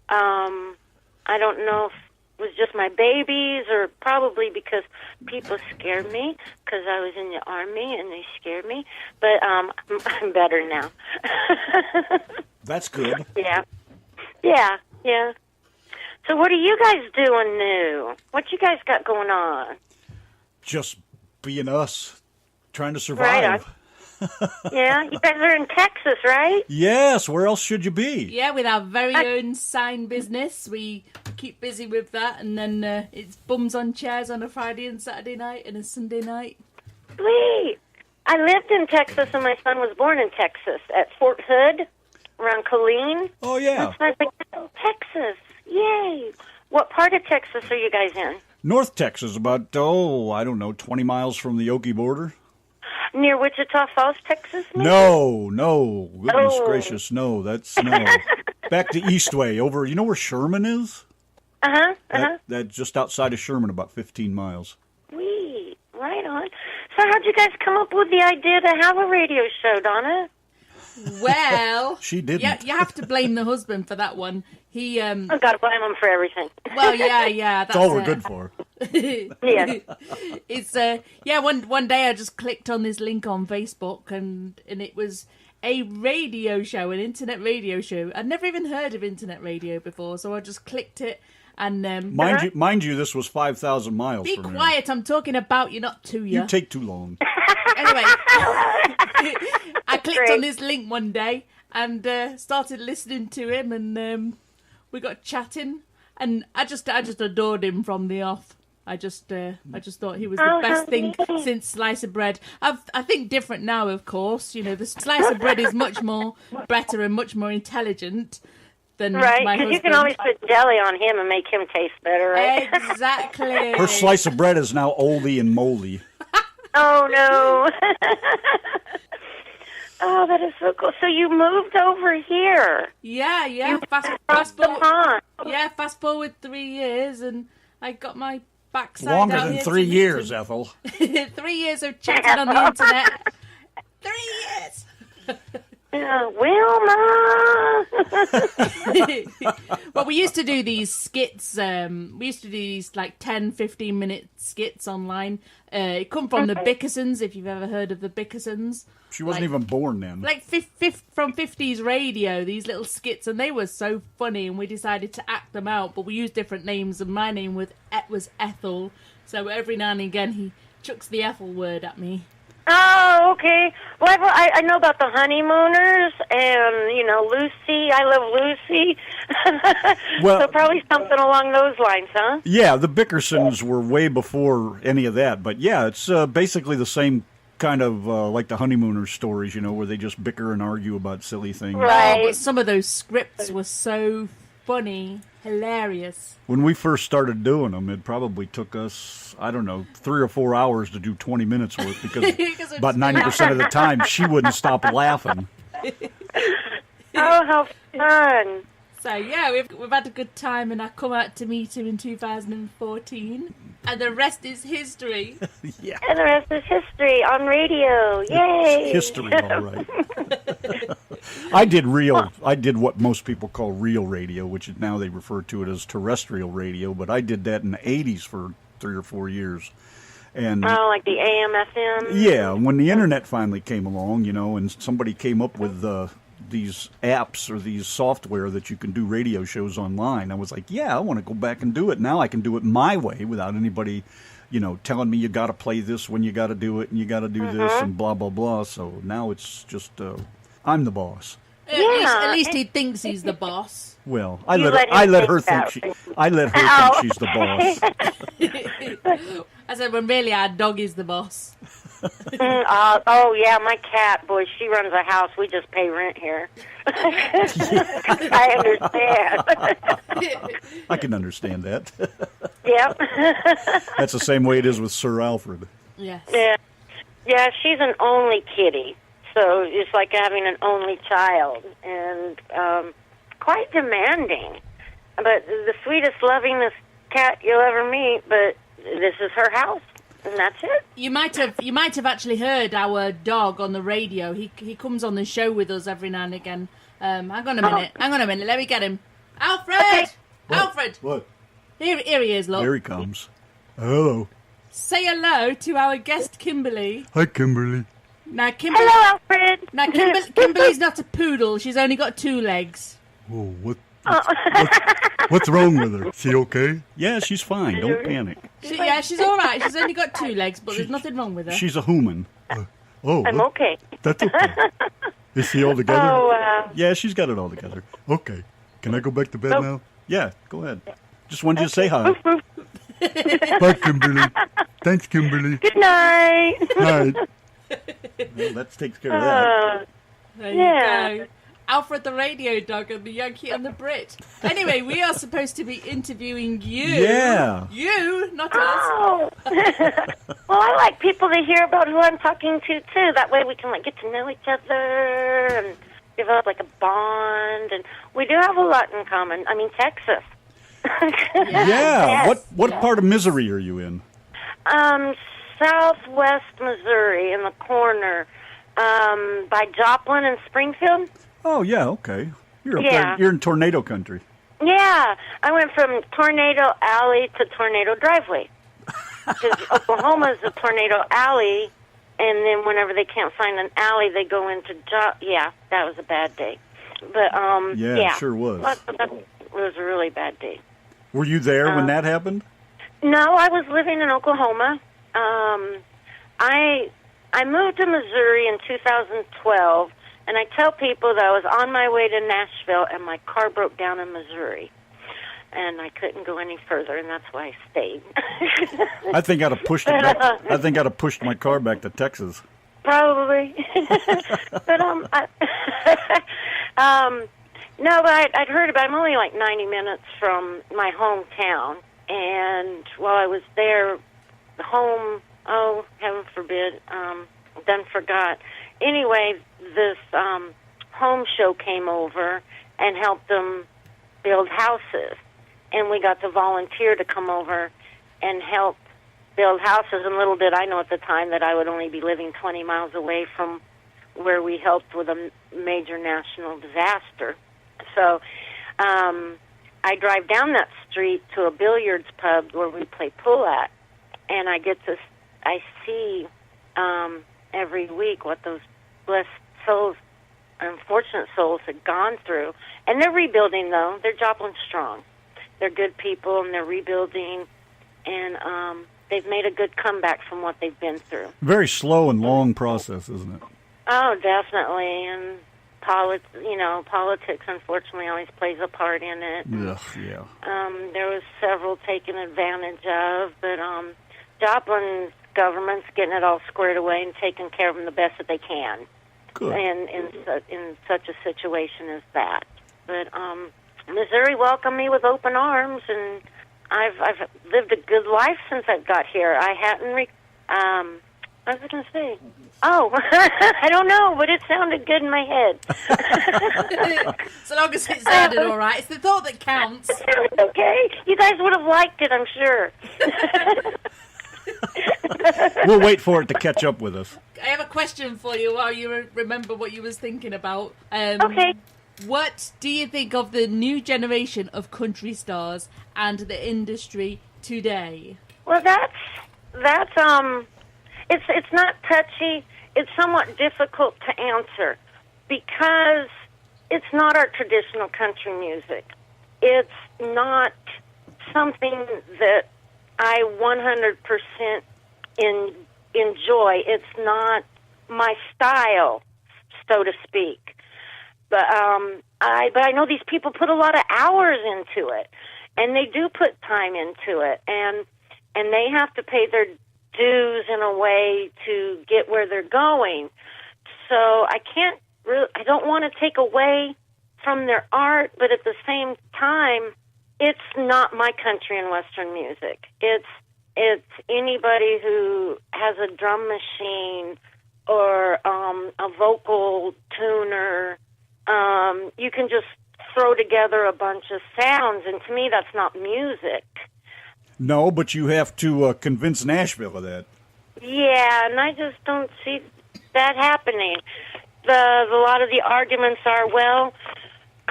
I don't know if it was just my babies, or probably because people scared me because I was in the Army and they scared me. But I'm better now.
That's good.
Yeah. So what are you guys doing new? What you guys got going on?
Just being us, trying to survive.
Yeah, you guys are in Texas, right?
Yes, where else should you be?
Yeah, with our very own sign business. We keep busy with that, and then it's bums on chairs on a Friday and Saturday night and a Sunday night.
Sweet. I lived in Texas, and my son was born in Texas at Fort Hood, around Killeen.
Oh, yeah.
That's my big Texas. Yay. What part of Texas are you guys in?
North Texas, about, 20 miles from the Okie border.
Near Wichita Falls, Texas, maybe?
No. Goodness gracious, no. That's no. Back to Eastway, over, you know where Sherman is? That's just outside of Sherman, about 15 miles.
Sweet. Right on. So how'd you guys come up with the idea to have a radio show, Donna?
Well,
she didn't.
Yeah, you have to blame the husband for that one. He
I've got to blame him for everything.
Well, yeah, that's
all we're good for.
Yeah.
It's one day I just clicked on this link on Facebook, and it was a radio show, an internet radio show. I'd never even heard of internet radio before, so I just clicked it. And
mind you, this was 5,000 miles.
Be
from
quiet! Here. I'm talking about you, not to you.
You take too long.
Anyway, I clicked on this link one day and started listening to him, and we got chatting, and I just adored him from the off. I just thought he was the best thing since slice of bread. I think different now, of course. You know, the slice of bread is much more better and much more intelligent than
Right,
my
because
husband.
you can always put jelly on him and make him taste better, right?
Exactly.
Her slice of bread is now oldie and moldy.
Oh, no. Oh, that is so cool. So you moved over here.
Yeah. Fast forward. Yeah, fast forward 3 years, and I got my backside
Longer
out
than
here
3
to
years,
meet him.
Ethel.
3 years of chatting on the internet. 3 years.
Wilma.
Well, we used to do these skits. We used to do these like 10, 15-minute skits online. It come from the Bickersons, if you've ever heard of the Bickersons.
She wasn't even born then.
Like from 50s radio, these little skits, and they were so funny, and we decided to act them out, but we used different names, and my name was Ethel, so every now and again he chucks the Ethel word at me.
Oh, okay. Well, I know about the honeymooners and, Lucy. I love Lucy.
Well,
so probably something along those lines, huh?
Yeah, the Bickersons were way before any of that. But, yeah, it's basically the same kind of like the honeymooners stories, where they just bicker and argue about silly things.
Right. Oh, but some of those scripts were so funny, hilarious.
When we first started doing them, it probably took us, 3 or 4 hours to do 20 minutes worth because about 90% of the time she wouldn't stop laughing.
Oh, how fun.
So, yeah, we've had a good time, and I come out to meet him in 2014, and the rest is history.
Yeah.
And the rest is history on radio. Yay!
It's history, all right. I did what most people call real radio, which is now they refer to it as terrestrial radio, but I did that in the 80s for 3 or 4 years. And
like the AM, FM?
Yeah, when the internet finally came along, and somebody came up with these apps or these software that you can do radio shows online, I was like, yeah, I want to go back and do it. Now I can do it my way without anybody, telling me you got to play this when you got to do it and you got to do this and blah, blah, blah. So now it's just, I'm the boss.
At least he thinks he's the boss.
Well, I let her think she's the boss.
I said, when really our dog is the boss.
Yeah, my cat, boy, she runs a house. We just pay rent here. I understand.
I can understand that.
Yep.
That's the same way it is with Sir Alfred.
Yes.
Yeah, she's an only kitty. So it's like having an only child, and quite demanding. But the sweetest, lovingest cat you'll ever meet, but this is her house. And that's it.
You might have actually heard our dog on the radio. He comes on the show with us every now and again. Hang on a minute. Let me get him. Alfred! Okay. Alfred!
What?
Here he is, look.
Here he comes. Hello.
Say hello to our guest, Kimberly.
Hi, Kimberly.
Now, Kimberly.
Hello, Alfred.
Now, Kimberly's not a poodle. She's only got 2 legs.
Oh, what's wrong with her? Is she okay? Yeah, she's fine. Don't panic.
She's all right. She's only got 2 legs, but there's nothing wrong with her.
She's a human.
I'm okay.
That's okay. Is she all together?
Oh, wow.
Yeah, she's got it all together. Okay. Can I go back to bed now? Yeah, go ahead. Just wanted you to say hi. Bye, Kimberly. Thanks, Kimberly.
Good night.
Night. Well, that takes care of that.
There you go. Alfred the radio dog and the Yankee and the Brit. Anyway, we are supposed to be interviewing you.
Yeah.
You, not us.
Oh. Well, I like people to hear about who I'm talking to, too. That way we can get to know each other and develop a bond. And we do have a lot in common. I mean, Texas.
Yeah.
Yes.
What part of Missouri are you in?
Southwest Missouri, in the corner, by Joplin and Springfield.
Oh, yeah, okay. You're up there. You're in tornado country.
Yeah. I went from Tornado Alley to Tornado Driveway. Because Oklahoma's a Tornado Alley, and then whenever they can't find an alley, they go into that was a bad day. But,
yeah. It sure was.
It was a really bad day.
Were you there when that happened?
No, I was living in Oklahoma. I moved to Missouri in 2012, and I tell people that I was on my way to Nashville, and my car broke down in Missouri, and I couldn't go any further, and that's why I stayed.
I think I'd have pushed it back. I think I'd have pushed my car back to Texas.
Probably, but No, but I'd heard about it. I'm only like 90 minutes from my hometown. And while I was there, home, oh, heaven forbid, done forgot. Anyway, this home show came over and helped them build houses. And we got to volunteer to come over and help build houses. And little did I know at the time that I would only be living 20 miles away from where we helped with a major national disaster. So I drive down that street to a billiards pub where we play pool at, and I see every week what those blessed souls, unfortunate souls, had gone through. And they're rebuilding, though. They're Joplin strong. They're good people, and they're rebuilding, and they've made a good comeback from what they've been through.
Very slow and long process, isn't it?
Oh, definitely, and politics, unfortunately, always plays a part in it.
Ugh, yeah.
There was several taken advantage of, but Joplin's government's getting it all squared away and taking care of them the best that they can.
Good.
And in such a situation as that. But Missouri welcomed me with open arms, and I've lived a good life since I got here. I hadn't. What was I going to say? Oh, I don't know, but it sounded good in my head.
So long as it sounded all right. It's the thought that counts.
Okay. You guys would have liked it, I'm sure.
We'll wait for it to catch up with us.
I have a question for you while you remember what you was thinking about.
Okay.
What do you think of the new generation of country stars and the industry today?
Well, that's it's not touchy. It's somewhat difficult to answer because it's not our traditional country music. It's not something that I 100% enjoy. It's not my style, so to speak. But I know these people put a lot of hours into it, and they do put time into it, and they have to pay their dues in a way to get where they're going. So I don't want to take away from their art, but at the same time, it's not my country and Western music. It's anybody who has a drum machine or a vocal tuner. You can just throw together a bunch of sounds, and to me, that's not music.
No, but you have to convince Nashville of that.
Yeah, and I just don't see that happening. A lot of the arguments are, well,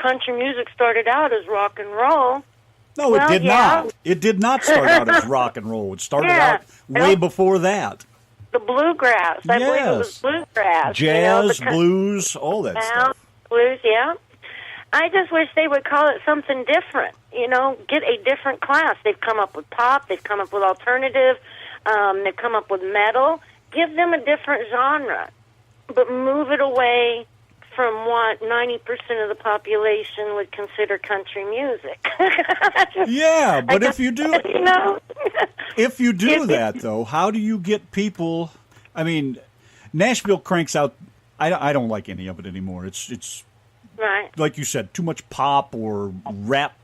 country music started out as rock and roll.
No, it did not. It did not start out as rock and roll. It started out way before that.
The bluegrass. I believe it was bluegrass.
Jazz, blues, all that stuff.
Blues, yeah. I just wish they would call it something different, get a different class. They've come up with pop, they've come up with alternative, they've come up with metal. Give them a different genre, but move it away from what 90% of the population would consider country music.
Yeah, but if you do if you do that, though, how do you get people... I mean, Nashville cranks out... I don't like any of it anymore. It's
right.
Like you said, too much pop or rap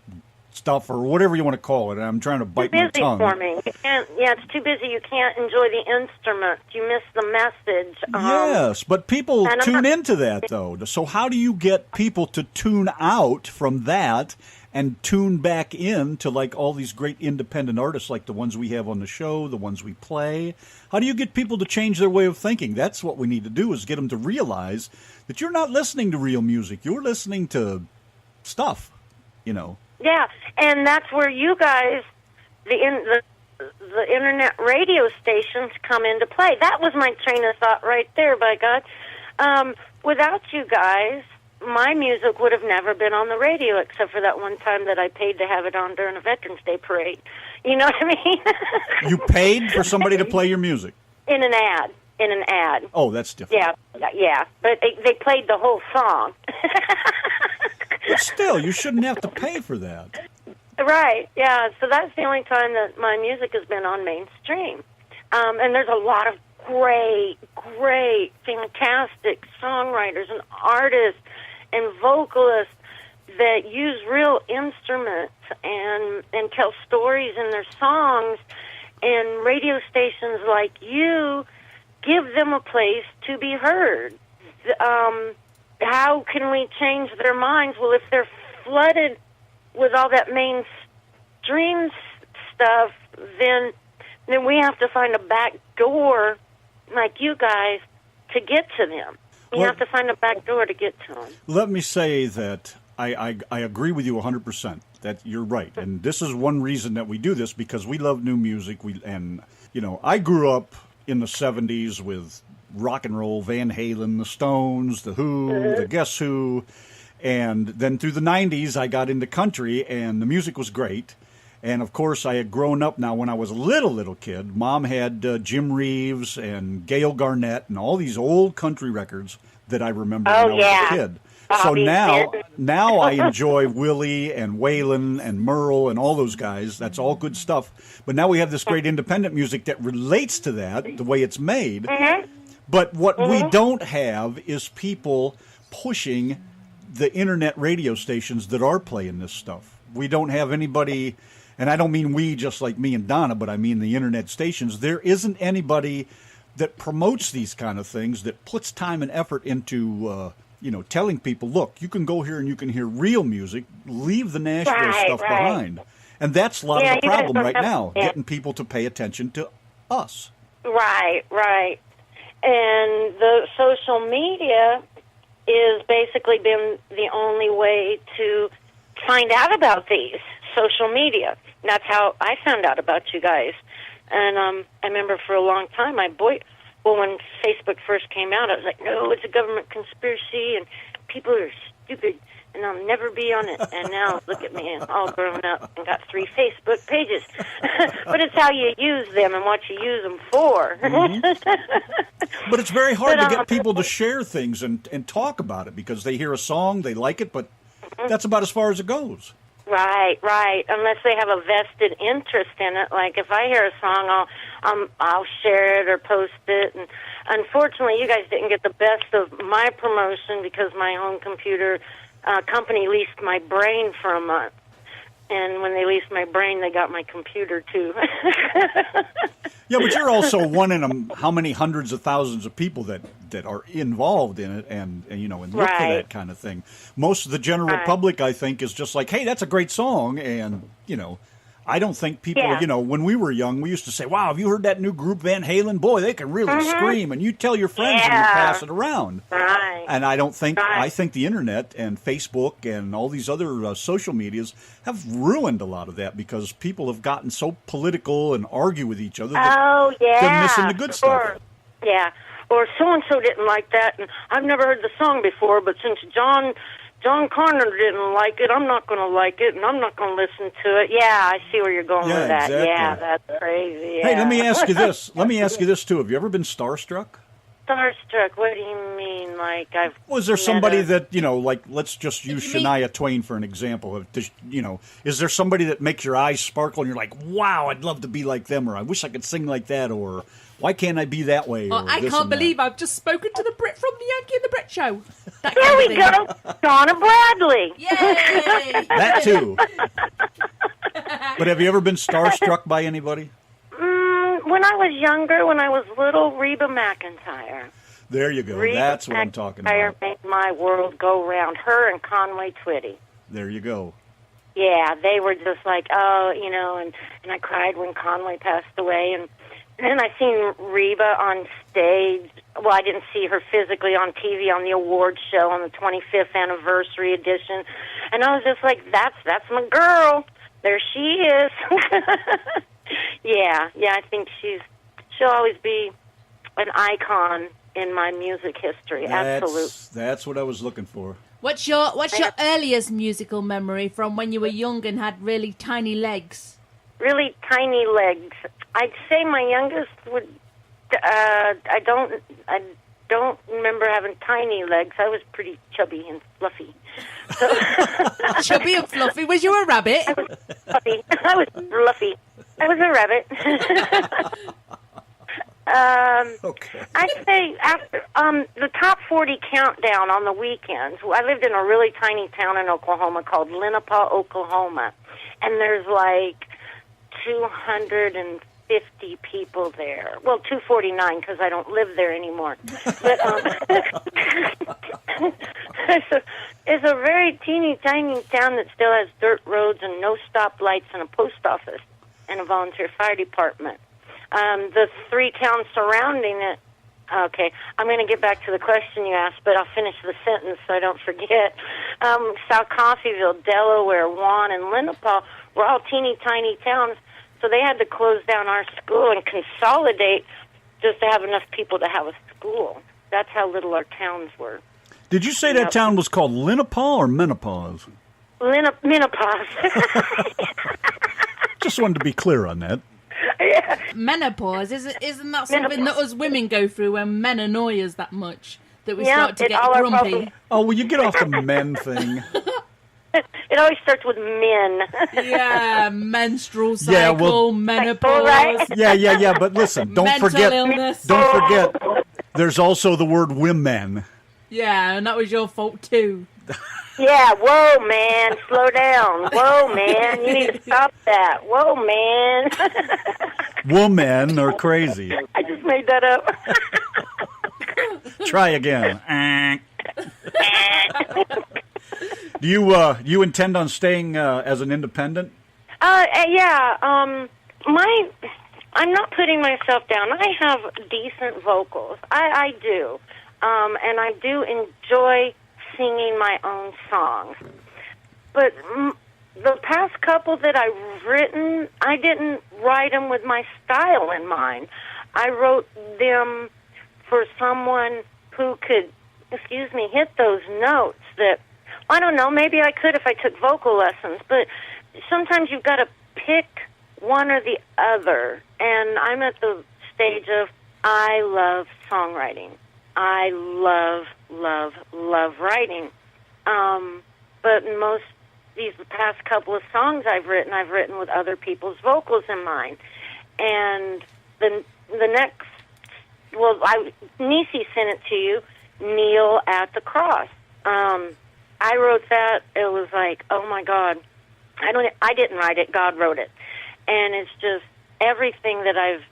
stuff or whatever you want to call it. I'm trying to bite my tongue.
Too busy for me. You can't, it's too busy. You can't enjoy the instruments. You miss the message.
Yes, but people tune into that, though. So how do you get people to tune out from that and tune back in to like all these great independent artists like the ones we have on the show, the ones we play? How do you get people to change their way of thinking? That's what we need to do, is get them to realize that you're not listening to real music. You're listening to stuff,
Yeah, and that's where you guys, the internet radio stations, come into play. That was my train of thought right there, by God. Without you guys, my music would have never been on the radio, except for that one time that I paid to have it on during a Veterans Day parade. You know what I mean?
You paid for somebody to play your music?
In an ad.
Oh, that's different.
Yeah. But they played the whole song.
But still, you shouldn't have to pay for that.
Right, yeah. So that's the only time that my music has been on mainstream. And there's a lot of great, fantastic songwriters and artists and vocalists that use real instruments and tell stories in their songs, and radio stations like you give them a place to be heard. How can we change their minds? Well, if they're flooded with all that mainstream stuff, then we have to find a back door, like you guys, to get to them. We have to find a back door to get to them.
Let me say that I agree with you 100%. That you're right, and this is one reason that we do this, because we love new music. I grew up in the 70s with rock and roll, Van Halen, the Stones, the Who, the Guess Who, and then through the 90s I got into country, and the music was great. And of course I had grown up now when I was a little kid. Mom had Jim Reeves and Gail Garnett and all these old country records that I remember when I was a kid. So now I enjoy Willie and Waylon and Merle and all those guys. That's all good stuff. But now we have this great independent music that relates to that, the way it's made. But what we don't have is people pushing the internet radio stations that are playing this stuff. We don't have anybody, and I don't mean we just like me and Donna, but I mean the internet stations. There isn't anybody that promotes these kind of things, that puts time and effort into telling people, look, you can go here and you can hear real music, leave the Nashville stuff behind. And that's a lot of the problem right now, getting people to pay attention to us. Right.
And the social media is basically been the only way to find out about these, social media. And that's how I found out about you guys. And I remember for a long time, when Facebook first came out, I was like, no, it's a government conspiracy, and people are stupid, and I'll never be on it. And now, look at me, I'm all grown up and got 3 Facebook pages. But it's how you use them and what you use them for.
But it's very hard to get people to share things and talk about it, because they hear a song, they like it, but that's about as far as it goes.
Right. Unless they have a vested interest in it. Like if I hear a song, I'll share it or post it. And unfortunately, you guys didn't get the best of my promotion, because my home computer company leased my brain for a month. And when they leased my brain, they got my computer too.
Yeah, but you're also one in how many hundreds of thousands of people that are involved in it and look for that kind of thing. Most of the general public, I think, is just like, hey, that's a great song. And, I don't think people, when we were young, we used to say, wow, have you heard that new group Van Halen? Boy, they can really scream. And you tell your friends and you pass it around.
Right.
And I think the internet and Facebook and all these other social medias have ruined a lot of that, because people have gotten so political and argue with each other that they're missing the good stuff.
Yeah. Or so-and-so didn't like that, and I've never heard the song before, but since John Connor didn't like it, I'm not going to like it, and I'm not going to listen to it. Yeah, I see where you're going with that.
Exactly.
Yeah, that's crazy. Yeah.
Hey, let me ask you this, too. Have you ever been starstruck?
Starstruck? What do you mean? Like
Was there somebody that, let's just use Shania Twain for an example. Is there somebody that makes your eyes sparkle and you're like, wow, I'd love to be like them, or I wish I could sing like that, or why can't I be that way?
I can't believe I've just spoken to the Brit from the Yankee and the Brit show.
There we go. Donna Bradley.
Yay!
That too. But have you ever been starstruck by anybody?
When I was younger, when I was little, Reba McEntire.
There you go. That's what I'm talking about.
Reba McEntire made my world go round. Her and Conway Twitty.
There you go.
Yeah, they were just like, and I cried when Conway passed away, and then I seen Reba on stage. Well, I didn't see her physically on TV on the awards show on the 25th anniversary edition, and I was just like, that's my girl. There she is. Yeah, I think she'll always be an icon in my music history. Absolutely.
That's what I was looking for.
What's your earliest musical memory from when you were young and had really tiny legs?
Really tiny legs. I'd say my youngest would. I don't remember having tiny legs. I was pretty chubby and fluffy. So
chubby and fluffy. Was you a rabbit?
I was fluffy. I was fluffy. I was a rabbit.
Okay.
I'd say after the top 40 countdown on the weekends. I lived in a really tiny town in Oklahoma called Lenapaw, Oklahoma, and there's like 250 people there. Well, 249 because I don't live there anymore. But it's a very teeny tiny town that still has dirt roads and no stoplights and a post office and a volunteer fire department. The 3 towns surrounding it. Okay, I'm going to get back to the question you asked, but I'll finish the sentence so I don't forget. South Coffeyville, Delaware, Juan, and Lenapaw were all teeny tiny towns, so they had to close down our school and consolidate just to have enough people to have a school. That's how little our towns were.
Did you say that town was called Lenapaw or Menopause?
Menopause.
Just wanted to be clear on that.
Yeah.
Menopause, isn't that something that us women go through when men annoy us that much that we start to
it's
get
all our
grumpy?
problem.
Oh, well, you get off the men thing.
It always starts with men.
Yeah, menstrual cycle, menopause.
Right?
Yeah, but listen, don't
Mental
forget,
illness.
there's also the word women.
Yeah, and that was your fault too.
Yeah, whoa, man, slow down. Whoa, man, you need to stop that. Whoa, man.
Women are crazy.
I just made that up.
Try again. Do you intend on staying as an independent?
Yeah. I'm not putting myself down. I have decent vocals. I do. And I do enjoy singing my own songs. But the past couple that I've written, I didn't write them with my style in mind. I wrote them for someone who could, hit those notes that, I don't know, maybe I could if I took vocal lessons, but sometimes you've got to pick one or the other. And I'm at the stage of, I love songwriting. I love writing. But most these past couple of songs I've written with other people's vocals in mind. And the next, Nisi sent it to you, Kneel at the Cross. I wrote that. It was like, oh my God, I didn't write it. God wrote it, and it's just everything that I've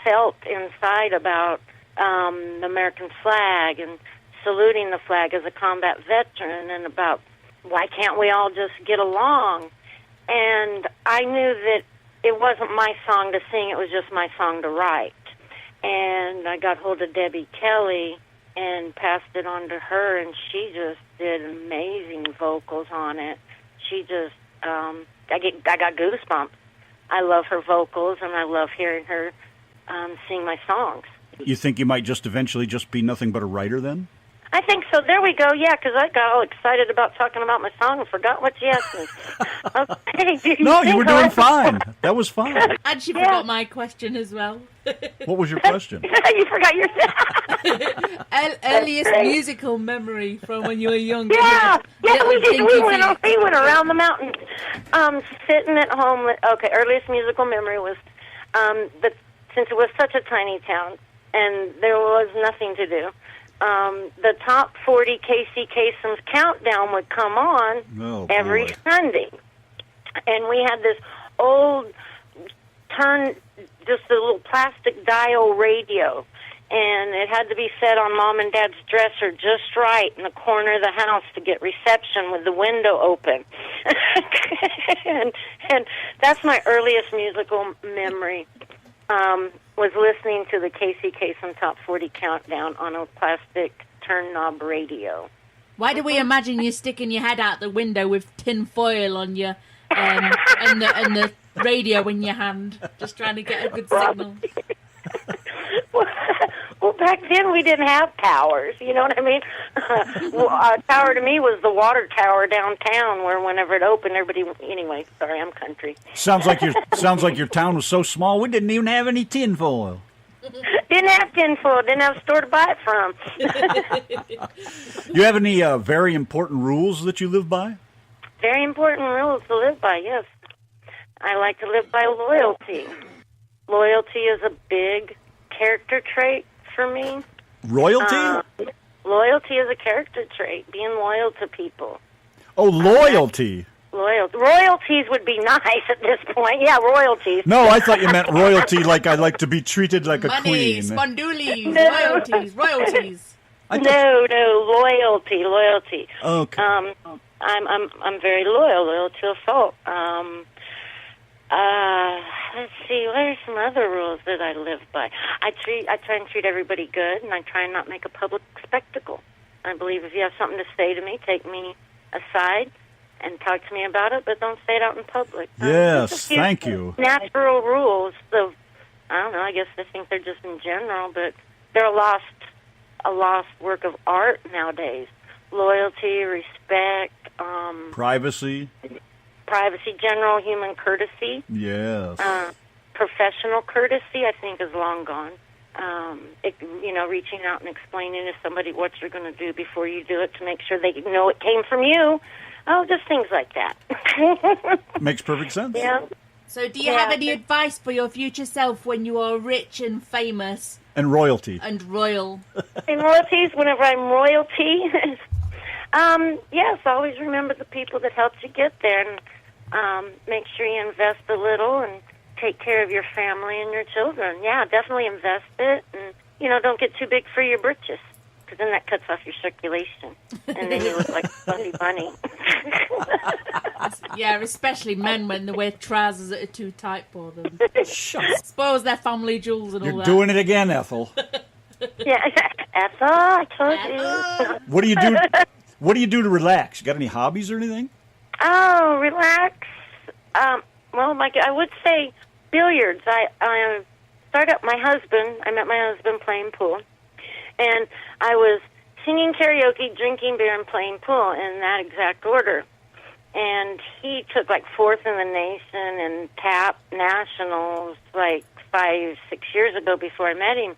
felt inside about the American flag and saluting the flag as a combat veteran, and about why can't we all just get along? And I knew that it wasn't my song to sing; it was just my song to write. And I got hold of Debbie Kelly and passed it on to her, and she just did amazing vocals on it. She just, I got goosebumps. I love her vocals, and I love hearing her sing my songs.
You think you might just eventually just be nothing but a writer then?
I think so. There we go. Yeah, because I got all excited about talking about my song and forgot what you asked me. Okay.
No, you were doing fine. That was fine.
And she forgot my question as well.
What was your question?
You forgot your
earliest musical memory from when you were young.
Yeah, we did. We went around the mountains, sitting at home. Okay, earliest musical memory was, since it was such a tiny town and there was nothing to do. The top 40 Casey Kasem's countdown would come on every Sunday. And we had this old just a little plastic dial radio. And it had to be set on Mom and Dad's dresser just right in the corner of the house to get reception with the window open. and that's my earliest musical memory. Was listening to the Casey Kasem Top 40 Countdown on a plastic turn knob radio.
Why do we imagine you sticking your head out the window with tin foil on you and the radio in your hand, just trying to get a good signal?
Well, back then we didn't have towers, you know what I mean? A tower to me was the water tower downtown, where whenever it opened, everybody. Anyway, sorry, I'm country. Sounds like
your town was so small we didn't even have any tinfoil.
Didn't have tinfoil. Didn't have a store to buy it from.
You have any very important rules that you live by?
Very important rules to live by. Yes, I like to live by loyalty. Loyalty is a big character trait for me.
Royalty?
Loyalty is a character trait. Being loyal to people.
Oh, loyalty.
Royalties would be nice at this point. Yeah, royalties.
No, I thought you meant royalty, like I like to be treated like a queen.
Spondoolies,
No.
royalties.
No, loyalty.
Okay.
I'm very loyal to a fault. Let's see, what are some other rules that I live by? I try and treat everybody good, and I try and not make a public spectacle. I believe if you have something to say to me, take me aside and talk to me about it, but don't say it out in public.
Yes, thank you.
Natural rules of, I don't know, I guess I think they're just in general, but they're a lost work of art nowadays. Loyalty, respect,
privacy,
general human courtesy.
Yes.
Professional courtesy, I think, is long gone. Reaching out and explaining to somebody what you're going to do before you do it to make sure they know it came from you. Oh, just things like that.
Makes perfect sense.
Yeah.
So do you have any advice for your future self when you are rich and famous?
And royalty.
And royal.
In royalties, whenever I'm royalty, yes, always remember the people that helped you get there, and make sure you invest a little and take care of your family and your children. Yeah, definitely invest it, and don't get too big for your britches, because then that cuts off your circulation, and then you look like a fuzzy bunny.
Yeah, especially men when they wear trousers that are too tight for them. Spoils their family jewels and all
You're
that.
doing it again, Ethel.
Yeah, Ethel, I told you.
What do you do? What do you do to relax? You got any hobbies or anything?
Oh, relax. I would say billiards. I started up I met my husband playing pool, and I was singing karaoke, drinking beer, and playing pool in that exact order. And he took like 4th in the nation in tap nationals like 5-6 years ago before I met him.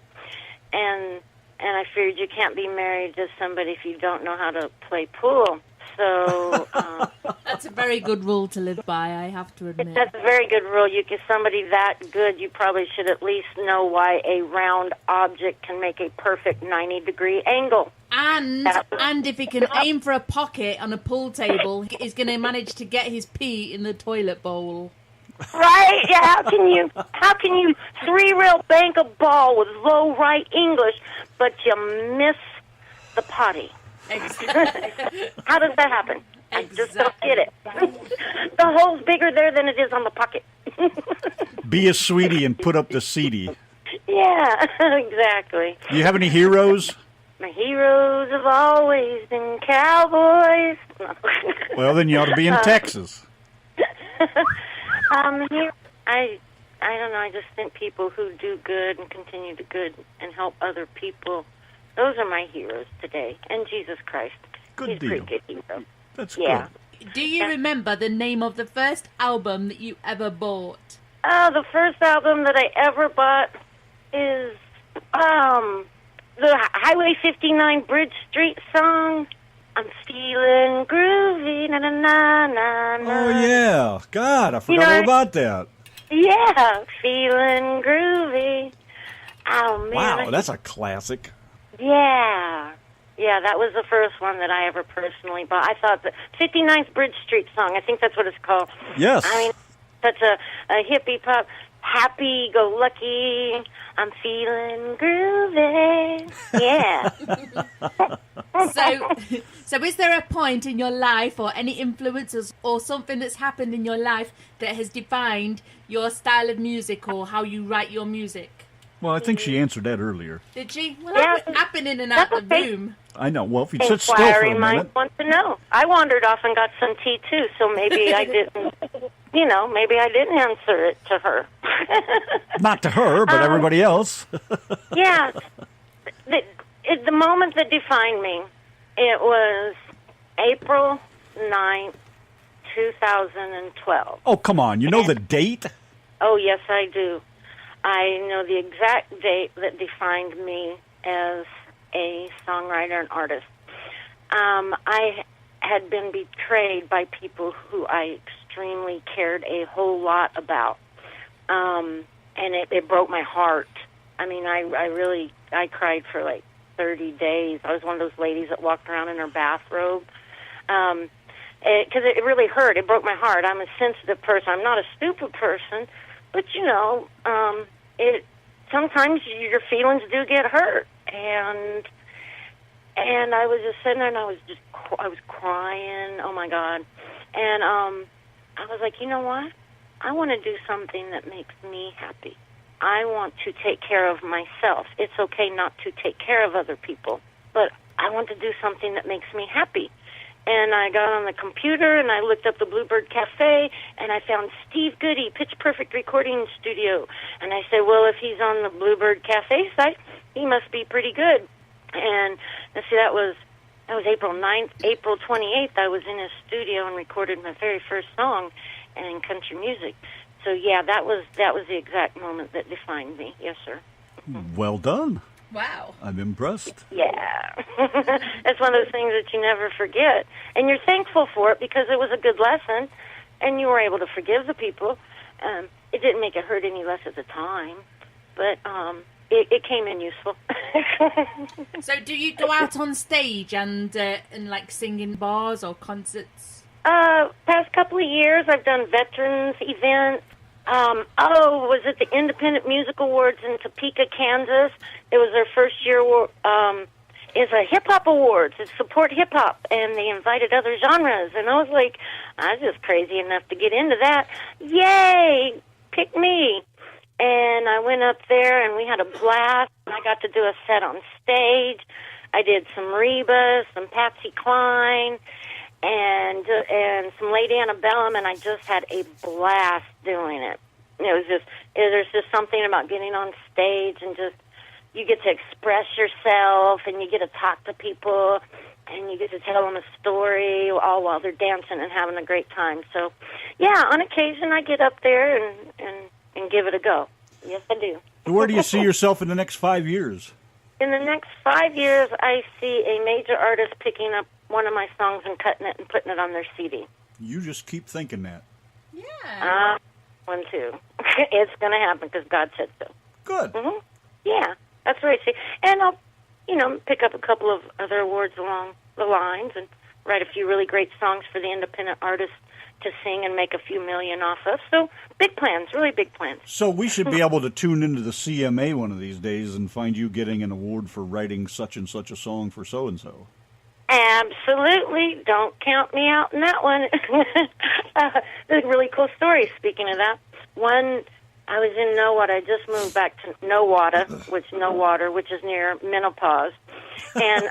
And I figured you can't be married to somebody if you don't know how to play pool. So
that's a very good rule to live by, I have to admit.
That's a very good rule. You get somebody that good, you probably should at least know why a round object can make a perfect 90-degree angle.
And if he can aim for a pocket on a pool table, he's going to manage to get his pee in the toilet bowl.
Right? Yeah. How can you 3-rail bank a ball with low right English, but you miss the potty?
Exactly.
How does that happen? I just don't get it. The hole's bigger there than it is on the pocket.
Be a sweetie and put up the seedy.
Yeah, exactly.
Do you have any heroes?
My heroes have always been cowboys.
Well, then you ought to be in Texas.
I don't know. I just think people who do good and continue to good and help other people, those are my heroes today. And Jesus Christ.
Good
He's
deal.
a pretty good hero.
That's
good.
Do you remember the name of the first album that you ever bought?
The first album that I ever bought is the Highway 59 Bridge Street song. I'm feeling groovy, na na na na na.
Oh, yeah. God, I forgot all about that.
Yeah, feeling groovy. Oh, man.
Wow, that's a classic.
Yeah. Yeah, that was the first one that I ever personally bought. I thought the 59th Bridge Street song, I think that's what it's called.
Yes.
I mean, such a hippie pop, happy-go-lucky, I'm feeling groovy. Yeah.
So is there a point in your life or any influences or something that's happened in your life that has defined your style of music or how you write your music?
Well, I think she answered that earlier.
Did she? Well, I've been in and out the room.
I know. Well, if you'd sit still for a
Inquiring minds
minute.
want to know. I wandered off and got some tea, too, so maybe I didn't, maybe I didn't answer it to her.
Not to her, but everybody else.
Yeah. The moment that defined me, it was April 9th, 2012.
Oh, come on. You know the date?
Oh, yes, I do. I know the exact date that defined me as a songwriter and artist. I had been betrayed by people who I extremely cared a whole lot about. And it broke my heart. I mean, I cried for like 30 days. I was one of those ladies that walked around in her bathrobe. Because it really hurt. It broke my heart. I'm a sensitive person. I'm not a stupid person, but sometimes your feelings do get hurt. And I was just sitting there, and I was crying. Oh my God! And I was like, you know what? I want to do something that makes me happy. I want to take care of myself. It's okay not to take care of other people, but I want to do something that makes me happy. And I got on the computer, and I looked up the Bluebird Cafe, and I found Steve Goody, Pitch Perfect Recording Studio. And I said, well, if he's on the Bluebird Cafe site, he must be pretty good. And see, that was April 9th. April 28th, I was in his studio and recorded my very first song in country music. So, yeah, that was the exact moment that defined me. Yes, sir.
Well done.
Wow.
I'm impressed.
Yeah. It's one of those things that you never forget. And you're thankful for it because it was a good lesson, and you were able to forgive the people. It didn't make it hurt any less at the time, but it came in useful.
So do you go out on stage and like sing in bars or concerts?
Past couple of years, I've done veterans events. Was it the Independent Music Awards in Topeka, Kansas? It was their first year. It's a hip-hop awards. It's support hip-hop, and they invited other genres. And I was like, I was just crazy enough to get into that. Yay! Pick me. And I went up there, and we had a blast. I got to do a set on stage. I did some Reba, some Patsy Cline, and some Lady Antebellum, and I just had a blast doing it. There's just something about getting on stage and just, you get to express yourself, and you get to talk to people, and you get to tell them a story all while they're dancing and having a great time. So, yeah, on occasion I get up there and give it a go. Yes, I do.
Where do you see yourself in the next 5 years?
In the next 5 years, I see a major artist picking up one of my songs and cutting it and putting it on their CD.
You just keep thinking that.
Yeah.
One, too. It's going to happen because God said so.
Good.
Mm-hmm. Yeah, that's what I see. And I'll, pick up a couple of other awards along the lines and write a few really great songs for the independent artists to sing and make a few million off of. So big plans, really big plans.
So we should be able to tune into the CMA one of these days and find you getting an award for writing such and such a song for so-and-so.
Absolutely. Don't count me out in that one. There's a really cool story, speaking of that. One, I was in Nowata. I just moved back to Nowata, which is near menopause. And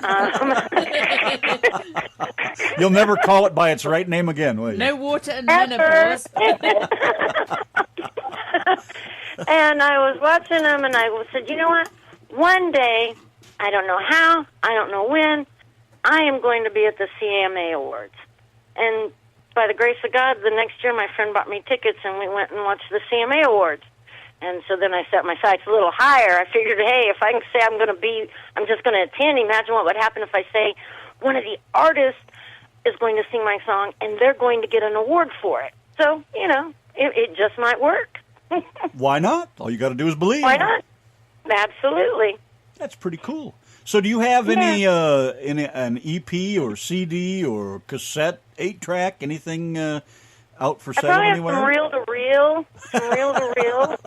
you'll never call it by its right name again, will you?
No water and menopause.
And I was watching them, and I said, you know what? One day, I don't know how, I don't know when, I am going to be at the CMA Awards. And by the grace of God, the next year my friend bought me tickets, and we went and watched the CMA Awards. And so then I set my sights a little higher. I figured, hey, if I can say I'm just going to attend, imagine what would happen if I say one of the artists is going to sing my song, and they're going to get an award for it. So, it just might work.
Why not? All you got to do is believe.
Why not? Absolutely.
That's pretty cool. So do you have any an EP or CD or cassette, 8-track, anything out for sale anywhere?
I probably have some reel-to-reel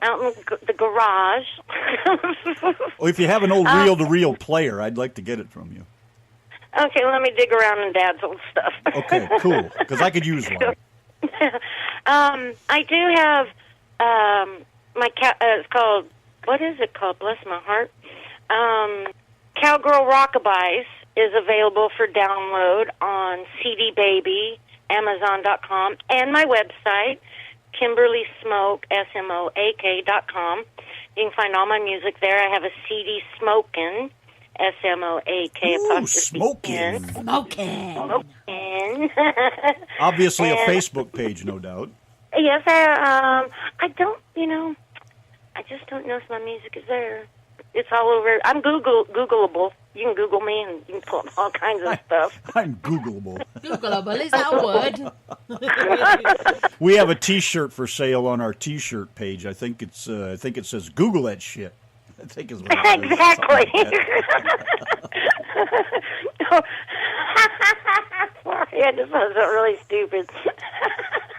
out in the garage.
Well, if you have an old reel-to-reel player, I'd like to get it from you.
Okay, let me dig around in Dad's old stuff.
Okay, cool, because I could use one.
I do have my cat. It's called, what is it called? Bless my heart. Cowgirl Rockabye is available for download on CD Baby, Amazon.com, and my website, Kimberly Smoak, SMOAK.com. You can find all my music there. I have a CD Smokin', SMOAK
Smokin'.
Smokin'.
Obviously a Facebook page, no doubt.
Yes, I don't, I just don't know if my music is there. It's all over. I'm Googleable. You can Google me and you can pull up all kinds of stuff.
I'm Googleable.
Googleable, is that a word?
We have a T-shirt for sale on our T-shirt page. I think it says "Google that shit." I think is what it says.
Exactly. Sorry, I just thought it was really stupid.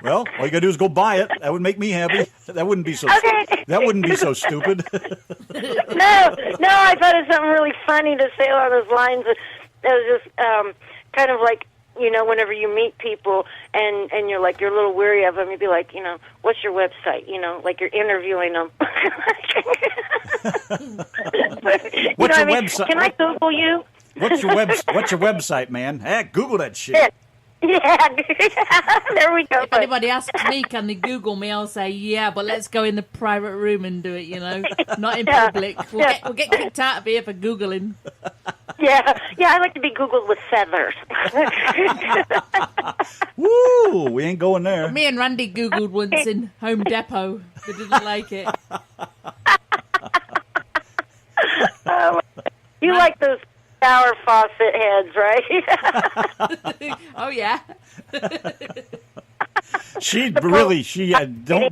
Well, all you gotta do is go buy it. That would make me happy. That wouldn't be so.
Okay.
That wouldn't be so stupid.
No, I thought it was something really funny to say along those lines. It was just kind of like, you know, whenever you meet people and you're like, you're a little weary of them, you'd be like, you know, what's your website? You know, like you're interviewing them.
What's your website?
Can I Google you?
What's your website, man? Google that shit.
Yeah, there we go.
If anybody asks me, can they Google me, I'll say, yeah, but let's go in the private room and do it, you know, not in public. We'll get kicked out of here for Googling.
Yeah, I like to be Googled with feathers.
Woo, we ain't going there.
Me and Randy Googled once in Home Depot. They didn't like it.
You like those shower faucet heads, right?
Oh yeah.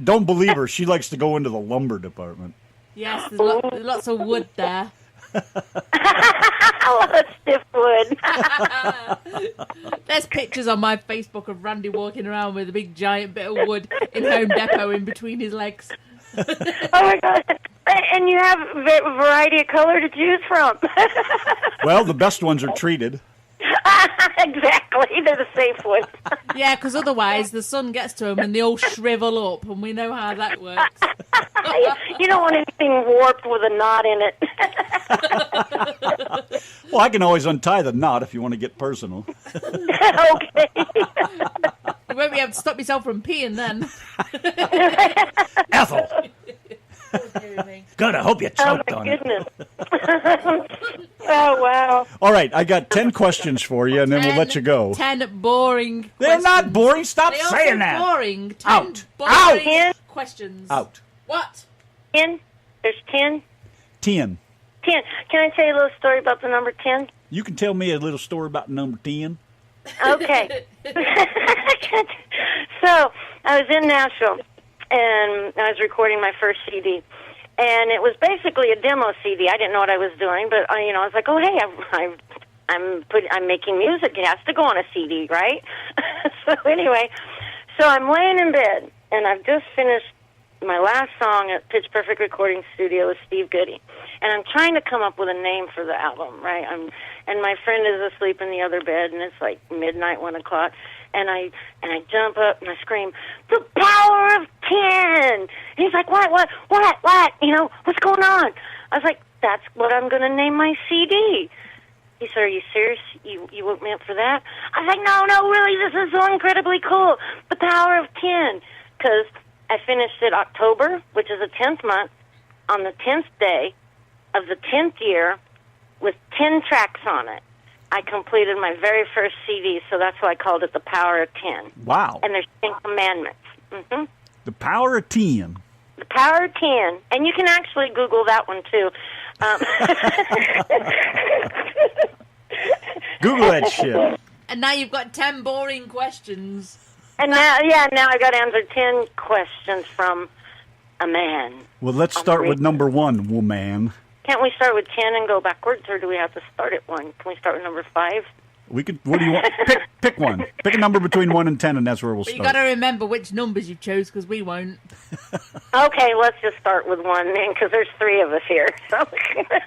Don't believe her. She likes to go into the lumber department.
Yes, there's lots of wood there.
I love stiff wood.
There's pictures on my Facebook of Randy walking around with a big giant bit of wood in Home Depot in between his legs.
Oh my God. And you have a variety of color to choose from.
Well, the best ones are treated.
Exactly. They're the safe ones.
Yeah, because otherwise the sun gets to them and they all shrivel up, and we know how that works.
You don't want anything warped with a knot in it.
Well, I can always untie the knot if you want to get personal.
Okay.
You won't be able to stop yourself from peeing then.
Ethel! God, I hope you choked on it.
Oh, wow.
All right, I got 10 questions for you, and then we'll let you go.
10 boring
They're
questions.
not boring. Stop
They're
saying that.
Boring. 10
Out.
boring questions.
Out.
What?
10? There's 10?
10.
10. Can I tell you a little story about the number 10?
You can tell me a little story about number 10.
Okay. So, I was in Nashville, and I was recording my first CD. And it was basically a demo CD. I didn't know what I was doing, but I was like, "Oh, hey, I'm making music. It has to go on a CD, right?" So anyway, I'm laying in bed, and I've just finished my last song at Pitch Perfect Recording Studio with Steve Goody, and I'm trying to come up with a name for the album, right? And my friend is asleep in the other bed, and it's like midnight, 1 o'clock. And I jump up and I scream, "The power of 10!" And he's like, what? You know, what's going on? I was like, that's what I'm going to name my CD. He said, are you serious? You woke me up for that? I was like, no, really, this is so incredibly cool. The power of 10. Because I finished it October, which is the 10th month, on the 10th day of the 10th year with 10 tracks on it. I completed my very first CD, so that's why I called it The Power of 10.
Wow.
And there's 10 commandments. Mm-hmm.
The Power of 10.
The Power of 10. And you can actually Google that one, too.
Google that shit.
And now you've got 10 boring questions.
And now I got to answer 10 questions from a man.
Well, let's start with number 1, woman.
Can't we start with 10 and go backwards, or do we have to start at 1? Can we start with number 5?
We could. What do you want? Pick one. Pick a number between 1 and 10, and that's where we'll start.
You got to remember which numbers you chose, because we won't.
Okay, let's just start with 1 then, because there's 3 of us here. So.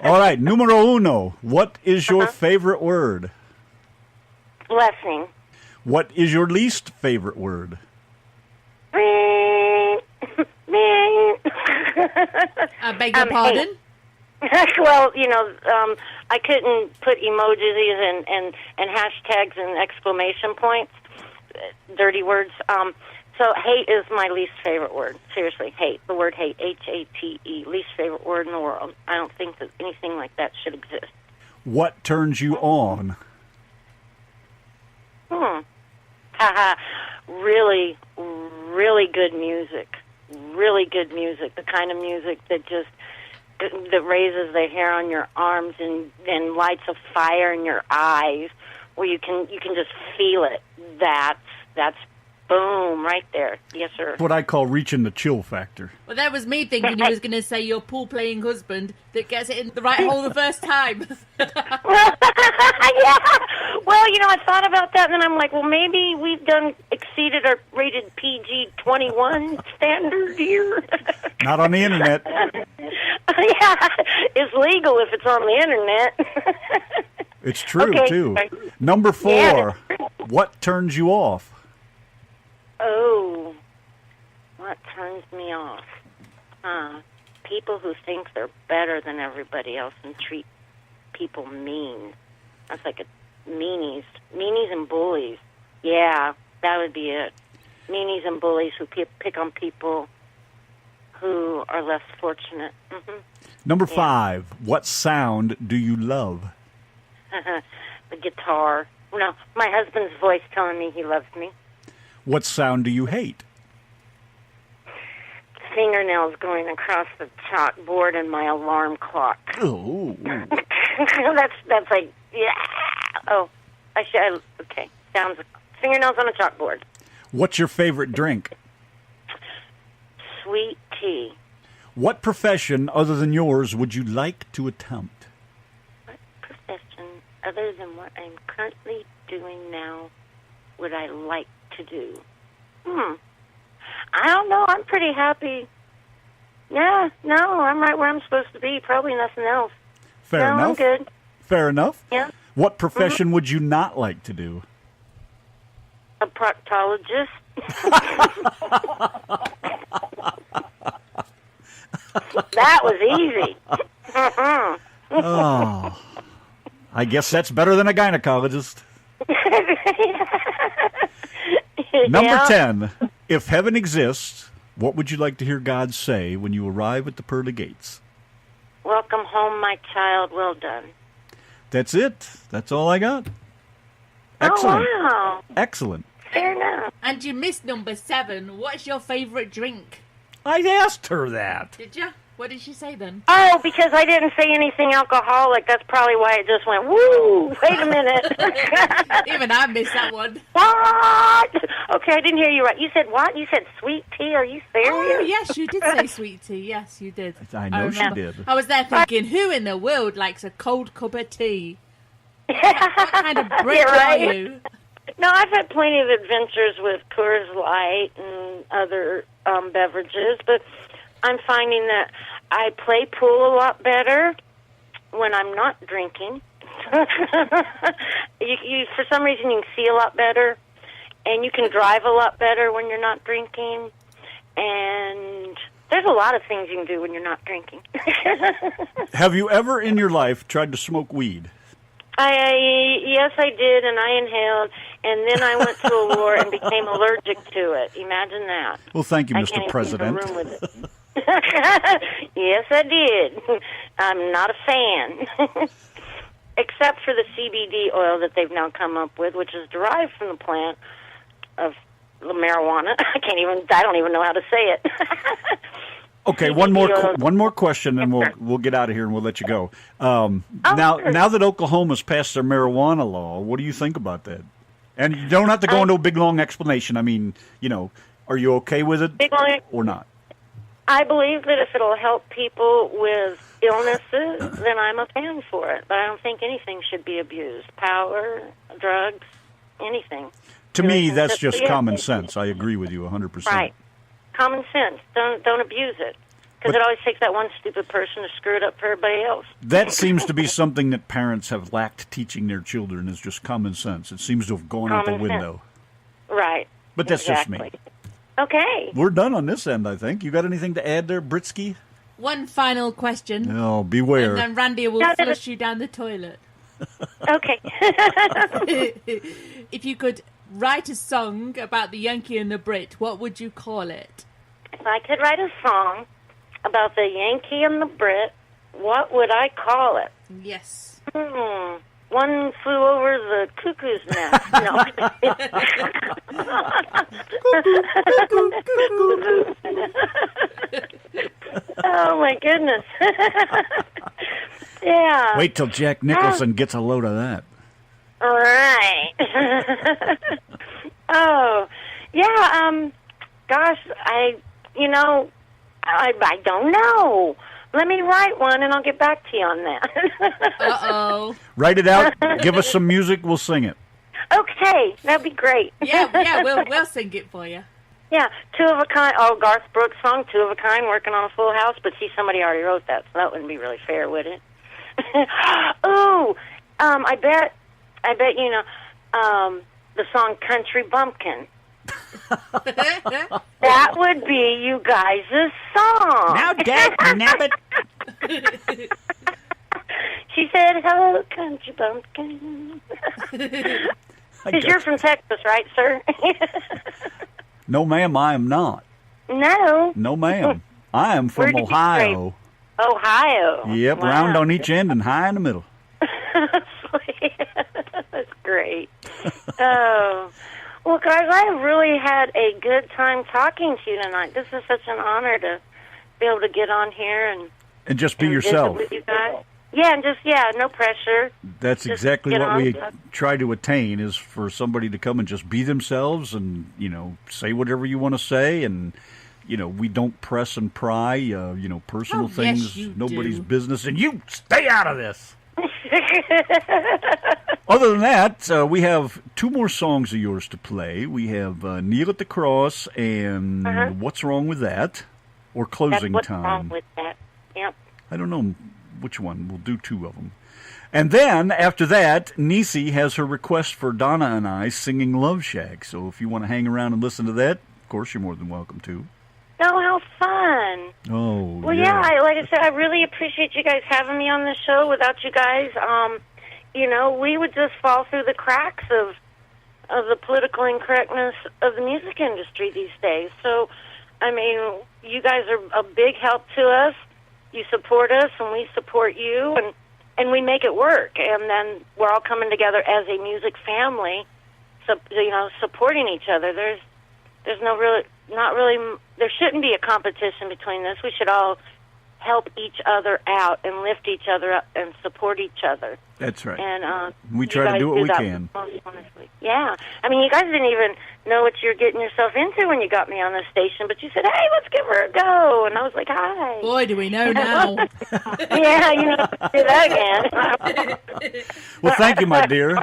All right, numero uno. What is your favorite word?
Blessing.
What is your least favorite word?
I beg your pardon?
Well, I couldn't put emojis and hashtags and exclamation points, dirty words. So hate is my least favorite word. Seriously, hate. The word hate, H-A-T-E, least favorite word in the world. I don't think that anything like that should exist.
What turns you on?
Really, really good music. Really good music. The kind of music that just that raises the hair on your arms and lights a fire in your eyes, where you can just feel it. That's boom right there. Yes, sir.
What I call reaching the chill factor.
Well, that was me thinking he was going to say your pool-playing husband that gets it in the right hole the first time.
Yeah. Well, I thought about that, and then I'm like, well, maybe we've exceeded our rated PG-21 standard here.
Not on the internet.
Yeah, it's legal if it's on the internet.
It's true,
okay.
too. Number 4,
yeah.
What turns you off?
Oh, what turns me off? People who think they're better than everybody else and treat people mean. That's like meanies and bullies. Yeah, that would be it. Meanies and bullies who pick on people who are less fortunate. Mm-hmm.
Number 5, what sound do you love?
The guitar. No, my husband's voice telling me he loves me.
What sound do you hate?
Fingernails going across the chalkboard and my alarm clock.
Oh.
that's like, yeah. Oh, okay. Sounds fingernails on a chalkboard.
What's your favorite drink?
Sweet tea.
What profession other than yours would you like to attempt?
What profession other than what I'm currently doing now would I like to do? I don't know. I'm pretty happy. Yeah, no, I'm right where I'm supposed to be. Probably nothing else.
Fair enough.
I'm good.
Fair enough.
Yeah.
What profession would you not like to do?
A proctologist. That was easy.
Oh, I guess that's better than a gynecologist. Number 10, if heaven exists, what would you like to hear God say when you arrive at the pearly gates?
Welcome home, my child. Well done.
That's it. That's all I got. Excellent.
Oh, wow.
Excellent.
Fair enough.
And you missed number 7. What's your favourite drink?
I asked her that.
Did you? What did she say then?
Oh, because I didn't say anything alcoholic. That's probably why it just went, woo, wait a minute.
Even I missed that one.
What? Okay, I didn't hear you right. You said what? You said sweet tea? Are you serious?
Oh, yes, you did say sweet tea. Yes, you did.
I know she did.
I was there thinking, who in the world likes a cold cup of tea? What kind of Brit are you?
No, I've had plenty of adventures with Coors Light and other beverages, but I'm finding that I play pool a lot better when I'm not drinking. you for some reason, you can see a lot better, and you can drive a lot better when you're not drinking. And there's a lot of things you can do when you're not drinking.
Have you ever in your life tried to smoke weed?
Yes, I did, and I inhaled, and then I went to a war and became allergic to it. Imagine that.
Well, thank you,
I
Mr.
can't
President.
even leave the room with it. Yes, I did. I'm not a fan. Except for the CBD oil that they've now come up with, which is derived from the plant of the marijuana. I don't even know how to say it.
Okay, one more question, and we'll get out of here and we'll let you go. Now that Oklahoma's passed their marijuana law, what do you think about that? And you don't have to go into a big long explanation. I mean, are you okay with it or not?
I believe that if it'll help people with illnesses, then I'm a fan for it. But I don't think anything should be abused. Power, drugs, anything.
To me, that's just common sense. I agree with you 100%.
Right. Common sense. Don't abuse it. Because it always takes that one stupid person to screw it up for everybody else.
That seems to be something that parents have lacked teaching their children, is just common sense. It seems to have gone out the window.
Right.
But that's just me.
Okay.
We're done on this end, I think. You got anything to add there, Britsky?
One final question.
Oh, beware.
And then Randy will flush you down the toilet.
Okay.
If you could write a song about the Yankee and the Brit, what would you call it?
If I could write a song about the Yankee and the Brit, what would I call it?
Yes.
One flew over the cuckoo's nest. No. Oh, my goodness. Yeah.
Wait till Jack Nicholson gets a load of that.
All right. Oh, yeah, gosh, I don't know. Let me write one, and I'll get back to you on that.
Uh-oh.
Write it out. Give us some music. We'll sing it.
Okay, that'd be great.
Yeah, we'll sing it for you.
Yeah, Two of a Kind. Oh, Garth Brooks song, Two of a Kind, working on a Full House. But see, somebody already wrote that, so that wouldn't be really fair, would it? Ooh, I bet you know the song Country Bumpkin. That would be you guys' song.
Now, Dad, nabbit.
She said, "Hello, Country Bumpkin." Because you're from Texas, right, sir?
No, ma'am, I am not.
No.
No, ma'am. I am from Ohio.
Ohio.
Yep,
Wow.
round on each end and high in the middle.
That's great. Oh. Well, guys, I really had a good time talking to you tonight. This is such an honor to be able to get on here and
just be
visit
yourself.
with you guys. Yeah, and no pressure.
That's
Just
exactly
get
what
on
we
stuff.
try to attain, is for somebody to come and just be themselves and, say whatever you want to say. And, we don't press and pry, personal things,
yes, you
nobody's
do.
business. And you stay out of this. Other than that, we have 2 more songs of yours to play. We have Kneel at the Cross and What's Wrong with That? Or Closing
What's
Time.
wrong with that? Yep.
I don't know which one. We'll do 2 of them. And then, after that, Niecy has her request for Donna and I singing Love Shack. So if you want to hang around and listen to that, of course, you're more than welcome to.
Oh, how fun.
Oh,
Well, yeah, like I said, I really appreciate you guys having me on the show. Without you guys, we would just fall through the cracks of the political incorrectness of the music industry these days. So, I mean, you guys are a big help to us. You support us, and we support you, and we make it work. And then we're all coming together as a music family, supporting each other. There's not really, there shouldn't be a competition between this. We should all help each other out and lift each other up and support each other.
That's right.
And
we try to do what we can.
Most honestly. Yeah. I mean, you guys didn't even know what you're getting yourself into when you got me on the station, but you said, "Hey, let's give her a go." And I was like, "Hi."
Boy, do we know now.
Yeah, do that again.
Well, thank you, my dear.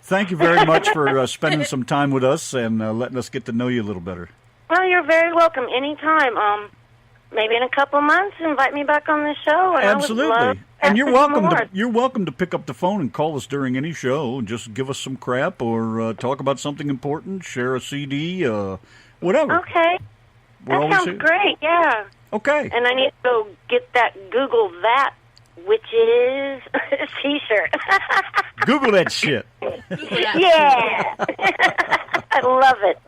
Thank you very much for spending some time with us and letting us get to know you a little better.
Well, you're very welcome anytime. Maybe in a couple months, invite me back on the show. And
Absolutely.
I would love
And you're
to
welcome
more.
to pick up the phone and call us during any show and just give us some crap or talk about something important, share a CD, whatever.
Okay.
We're
That
always
sounds
here.
great, yeah.
Okay.
And I need to go get that Google That, which is T-shirt.
Google that shit.
Yeah. I love it.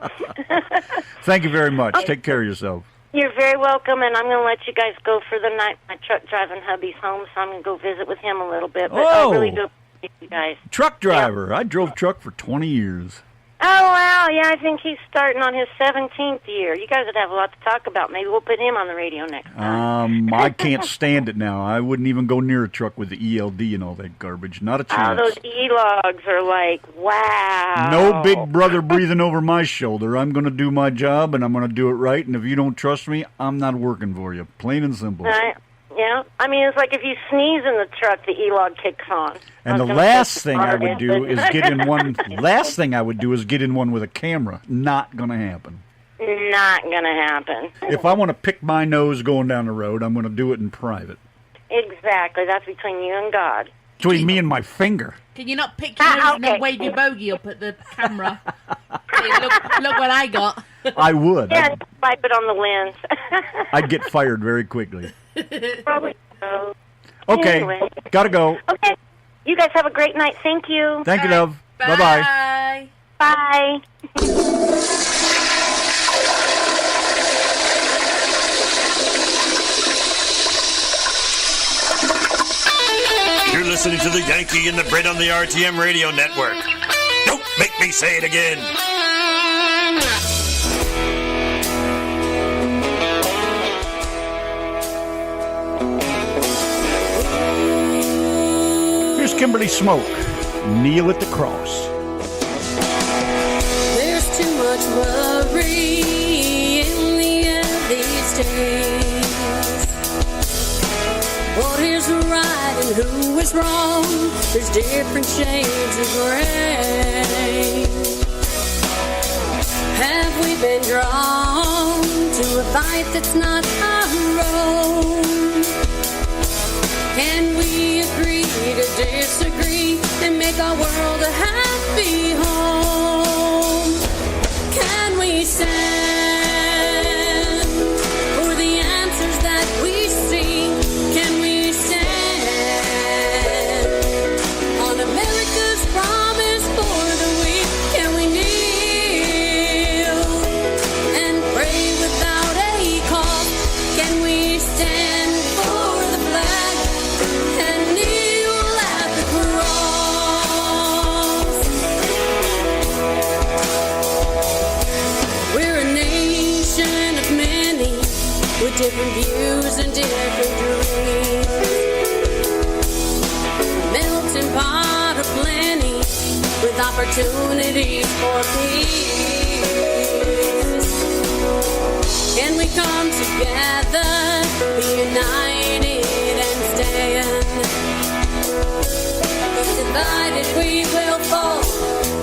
Thank you very much. Take care of yourself.
You're very welcome, and I'm going to let you guys go for the night. My truck driving hubby's home, so I'm going to go visit with him a little bit. But I really do appreciate you guys.
Truck driver. Yeah. I drove truck for 20 years.
Oh, wow. Yeah, I think he's starting on his 17th year. You guys would have a lot to talk about. Maybe we'll put him on the radio next time.
I can't stand it now. I wouldn't even go near a truck with the ELD and all that garbage. Not a chance.
Oh, those E-logs are like, wow.
No big brother breathing over my shoulder. I'm going to do my job, and I'm going to do it right. And if you don't trust me, I'm not working for you. Plain and simple.
Yeah. I mean, it's like if you sneeze in the truck, the E-log kicks on.
And the last thing I would do is get in one. Last thing I would do is get in one with a camera. Not going to happen.
Not going to happen.
If I want to pick my nose going down the road, I'm going to do it in private.
Exactly. That's between you and God.
Between me and my finger.
Can you not pick your nose and then wave your bogey up at the camera? Hey, look what I got.
I would.
Yeah, wipe it on the lens.
I'd get fired very quickly.
Probably so.
Okay.
Anyway.
Gotta go.
Okay. You guys have a great night. Thank you.
Thank you, love.
Bye-bye.
Bye.
You're listening to the Yankee and the Brit on the RTM Radio Network. Don't make me say it again.
Kimberly Smoak, Kneel at the Cross.
There's too much worry in the air these days. What is right and who is wrong? There's different shades of gray. Have we been drawn to a fight that's not our own? Can we agree to disagree and make our world a happy home? Can we stand for the answers that we see? Can we stand on America's promise for the weak? Can we kneel and pray without a call? Can we stand for the flag and kneel at the cross? We're a nation of many with different views and different dreams. Melting pot of plenty with opportunities for peace. Can we come together, be united and stand? But divided we will fall,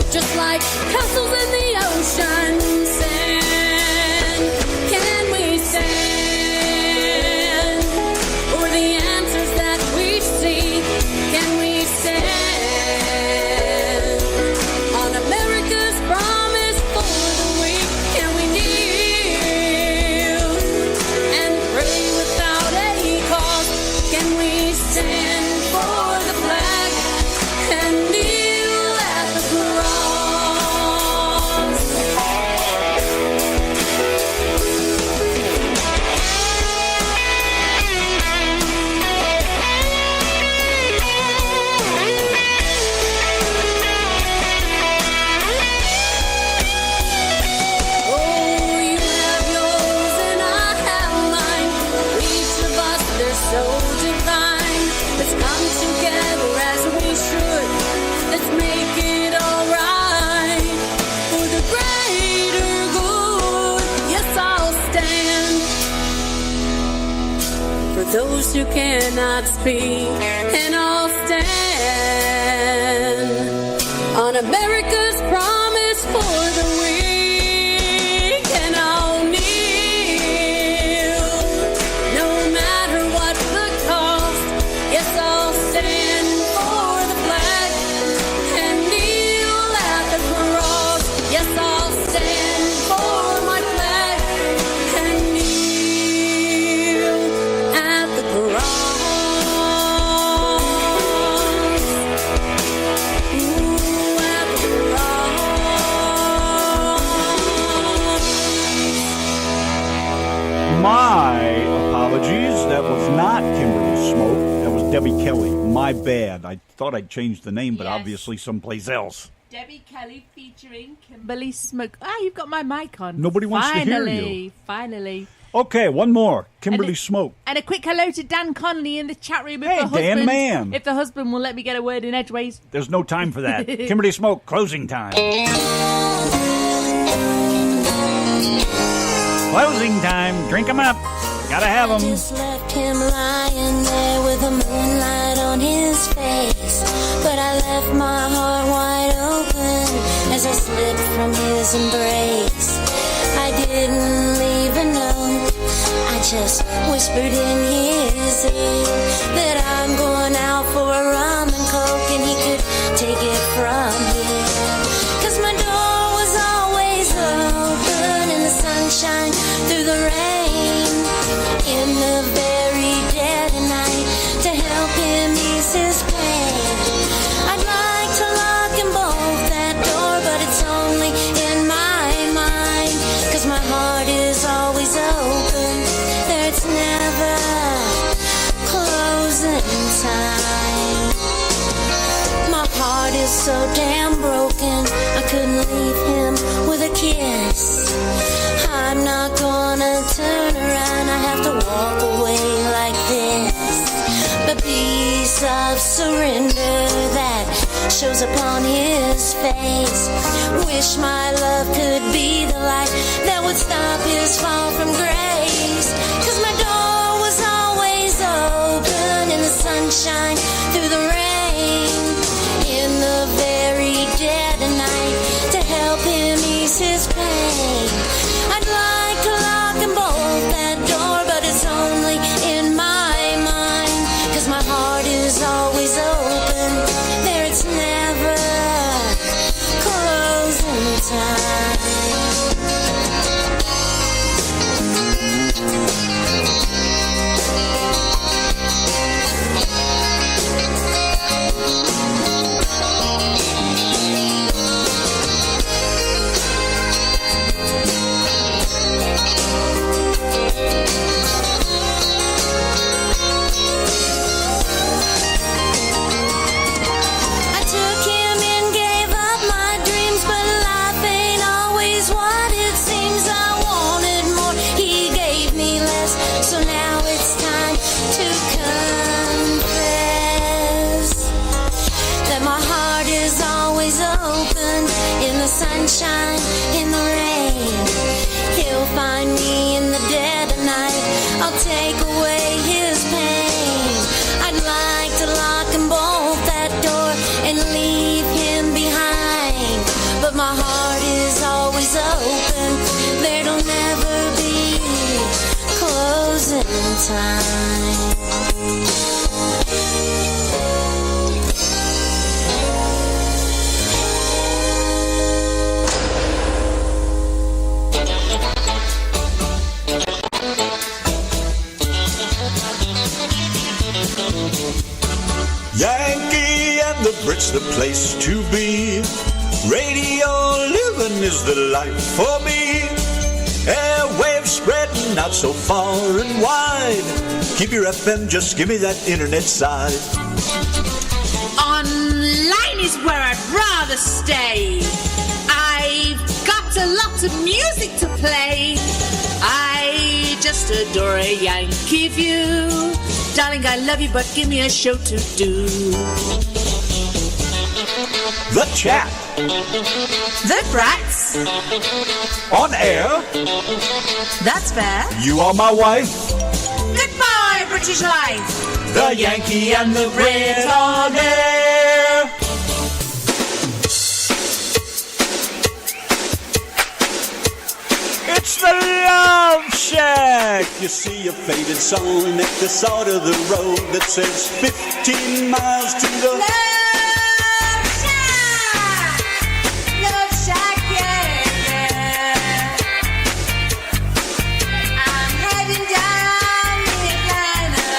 just like castles in the ocean sand. Can we stand for the answers that we see? Can we stand on America's promise for the weak? Can we kneel and pray without a cause? Can we stand for the flag and kneel at the cross? Oh, you have yours and I have mine. Each of us, they're so divine. Let's come together as we should. Let's make it alright for the greater good. Yes, I'll stand for those who cannot speak, and I'll stand on America's promise for the weak, and I'll kneel no matter what the cost. Yes, I'll stand for the flag and kneel at the cross. Yes, I'll stand for my flag and kneel at the cross. Ooh, at the cross.
My apologies. That was not Kimberly Smoak. That was Debbie Kelly. My bad. I thought I'd changed the name, but
Yes.
obviously someplace else.
Debbie Kelly featuring Kimberly Smoak. Ah, you've got my mic on.
Nobody wants to hear you.
Finally.
Okay, one more. Kimberly
And
Smoak.
And a quick hello to Dan Conley in the chat room.
Hey, Dan, man.
If the husband will let me get a word in edgeways.
There's no time for that. Kimberly Smoak, closing time. Closing time. Drink 'em up. Gotta have 'em.
Just left him lying there with the moonlight on his face. But I left my heart wide open as I slipped from his embrace. I didn't leave a note, I just whispered in his ear that I'm going out for a rum and coke and he could take it from here. 'Cause my door was always open in the sunshine, through the rain, in the very dead of night, to help him ease his pain. I'd like to lock and bolt that door, but it's only in my mind. 'Cause my heart is always open, there's never closing time. My heart is so damn broken, I couldn't leave him with a kiss. I'm not gonna turn around, I have to walk away like this. But please face of surrender that shows upon his face. Wish my love could be the light that would stop his fall from grace. 'Cause my door was always open in the sunshine, through the rain, in the very dead of night, to help him ease his pain. I'd like to lock and bolt that door, but it's only in my mind. 'Cause my heart is always open, there it's never closing time. I took him and gave up my dreams, but life ain't always what it seems. I wanted more, he gave me less, so now it's time to confess that my heart is always open, in the sunshine, in the rain. He'll find me in the dead of night, I'll take away his pain. I'd like to lock and bolt that door and leave him behind, but my heart is always open, there'll never be closing time.
Yankee and the Brit's the place to be. Radio living is the life for me. Airwaves spreading out so far and wide. Keep your FM, just give me that internet side.
Online is where I'd rather stay. I've got a lot of music to play. I just adore a Yankee view. Darling, I love you, but give me a show to do.
The Chat.
The Brats.
On air.
That's fair.
You are my wife.
Goodbye, British life.
The Yankee and the Brit on air. It's the Love Shack. You see a faded sign at the side of the road that says 15 miles to the
Love Shack. Love Shack, yeah. I'm heading down the Atlanta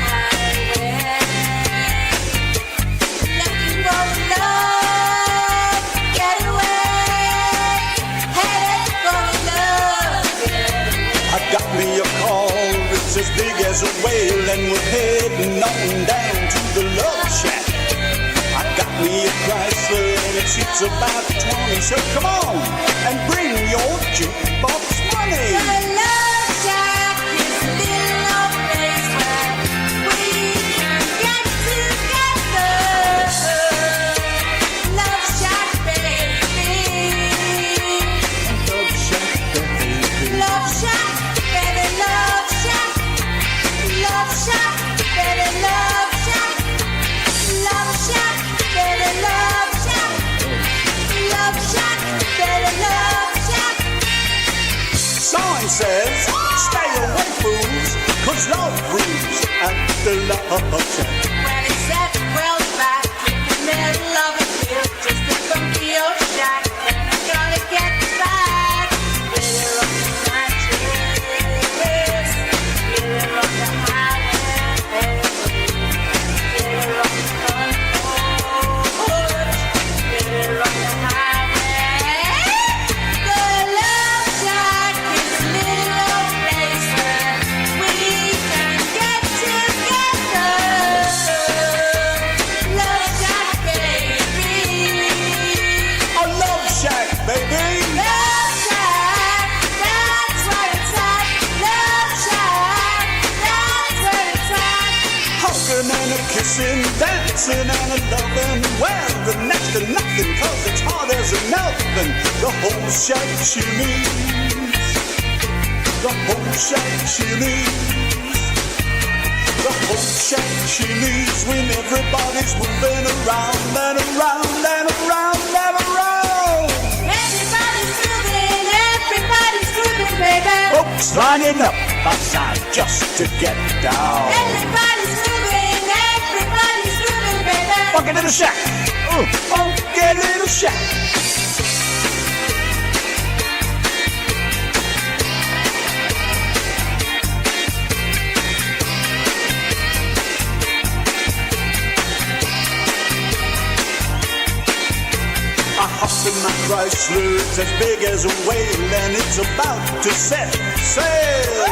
highway, looking for love, getaway, headed for love.
I got me a car, it's as big as a whale, and we're heading on down to the Love Shack. I got me a Chrysler, and it seats about 20, so come on and bring your jukebox money.
The Love Shack is a little old place where we can get together. Love Shack, baby.
Love Shack, baby.
Love Shack, baby, Love Shack. Love Shack, baby, Love Shack. Love Shack, baby, Love Shack. Love Shack, baby, Love Shack.
Sign says, stay away, fools, 'cause love rules at the Love Shack.
When it's set well back in the middle of a field, just a funky old shack, and I'm gonna get back. Really rock the mattress, really rock the highway, really rock the front porch, really rock the highway. The Love Shack is a little old place where we can get together. Love Shack, baby.
dancing and a loving. Well, the next to nothing, cause it's hard as an elephant. The whole shack shimmies. The whole shack shimmies. The whole shack shimmies when everybody's moving around and around and around and around.
Everybody's grooving, baby.
Folks lining up outside just to get down.
Everybody's grooving, baby.
Funky little shack. Funky little shack. In my Chrysler, it's as big as a whale, and it's about to set sail.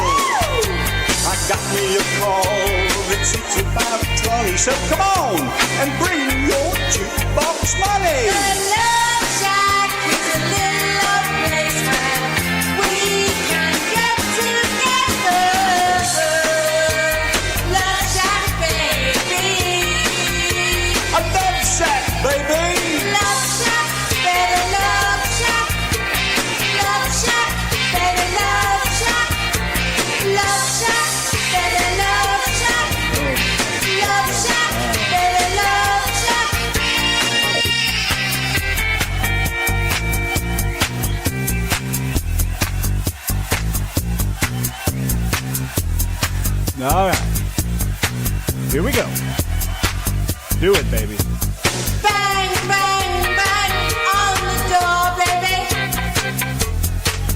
I got me a call that seats about 20, said come on and bring your jukebox money.
The Love Shack is a little old place where we can get together. Love Shack, baby.
A Love Shack, baby.
Love Shack. Love Shack, Love Shack, baby, Love Shack, Love Shack, baby, Love Shack, Love Shack, baby, Love Shack.
All right. Here we go. Do it, baby.
Bang, bang, bang on the door, baby.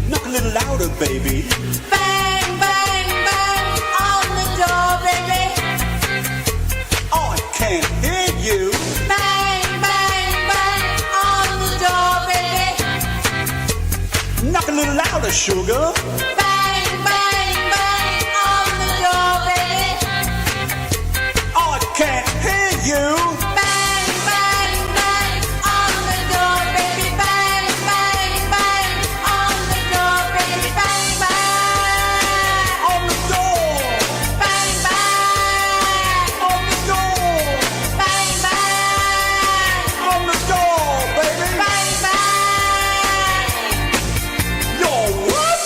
Knock a little louder, baby.
Bang, bang, bang on the door, baby.
Oh, I can't hear you.
Bang, bang, bang on the door, baby.
Knock a little louder, sugar.
Bang, bang, bang on the door, baby.
Oh, I can't hear you.
Bang, bang, bang on the door, baby. Bang, bang, bang on the door, baby. Bang, bang
on the door.
Bang, bang
on the door.
Bang, bang
on the door, baby.
Bang, bang.
You're what?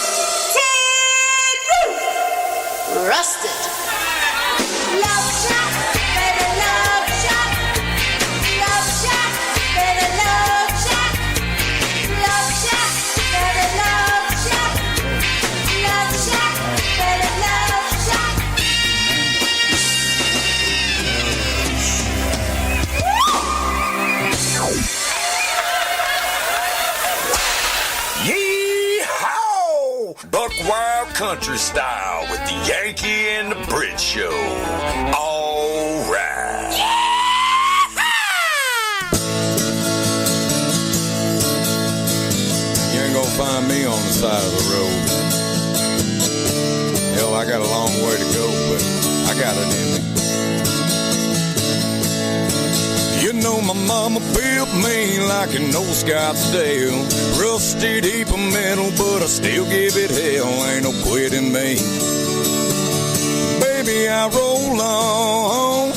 Tin roof. Rusted. Love Shack, baby, Love Shack. Love Shack, baby, Love Shack. Love Shack, baby, Love Shack. Love Shack, baby, Love Shack.
Yee-haw! Buck Wild Country Style with the Yankee and the Brit Show. All right.
You ain't gonna find me on the side of the road. Hell, I got a long way to go, but I got it in me. You know my mama built me like an old Scottsdale. Rusted heap of metal, but I still give it hell. Ain't no quitting me. Baby, I roll on.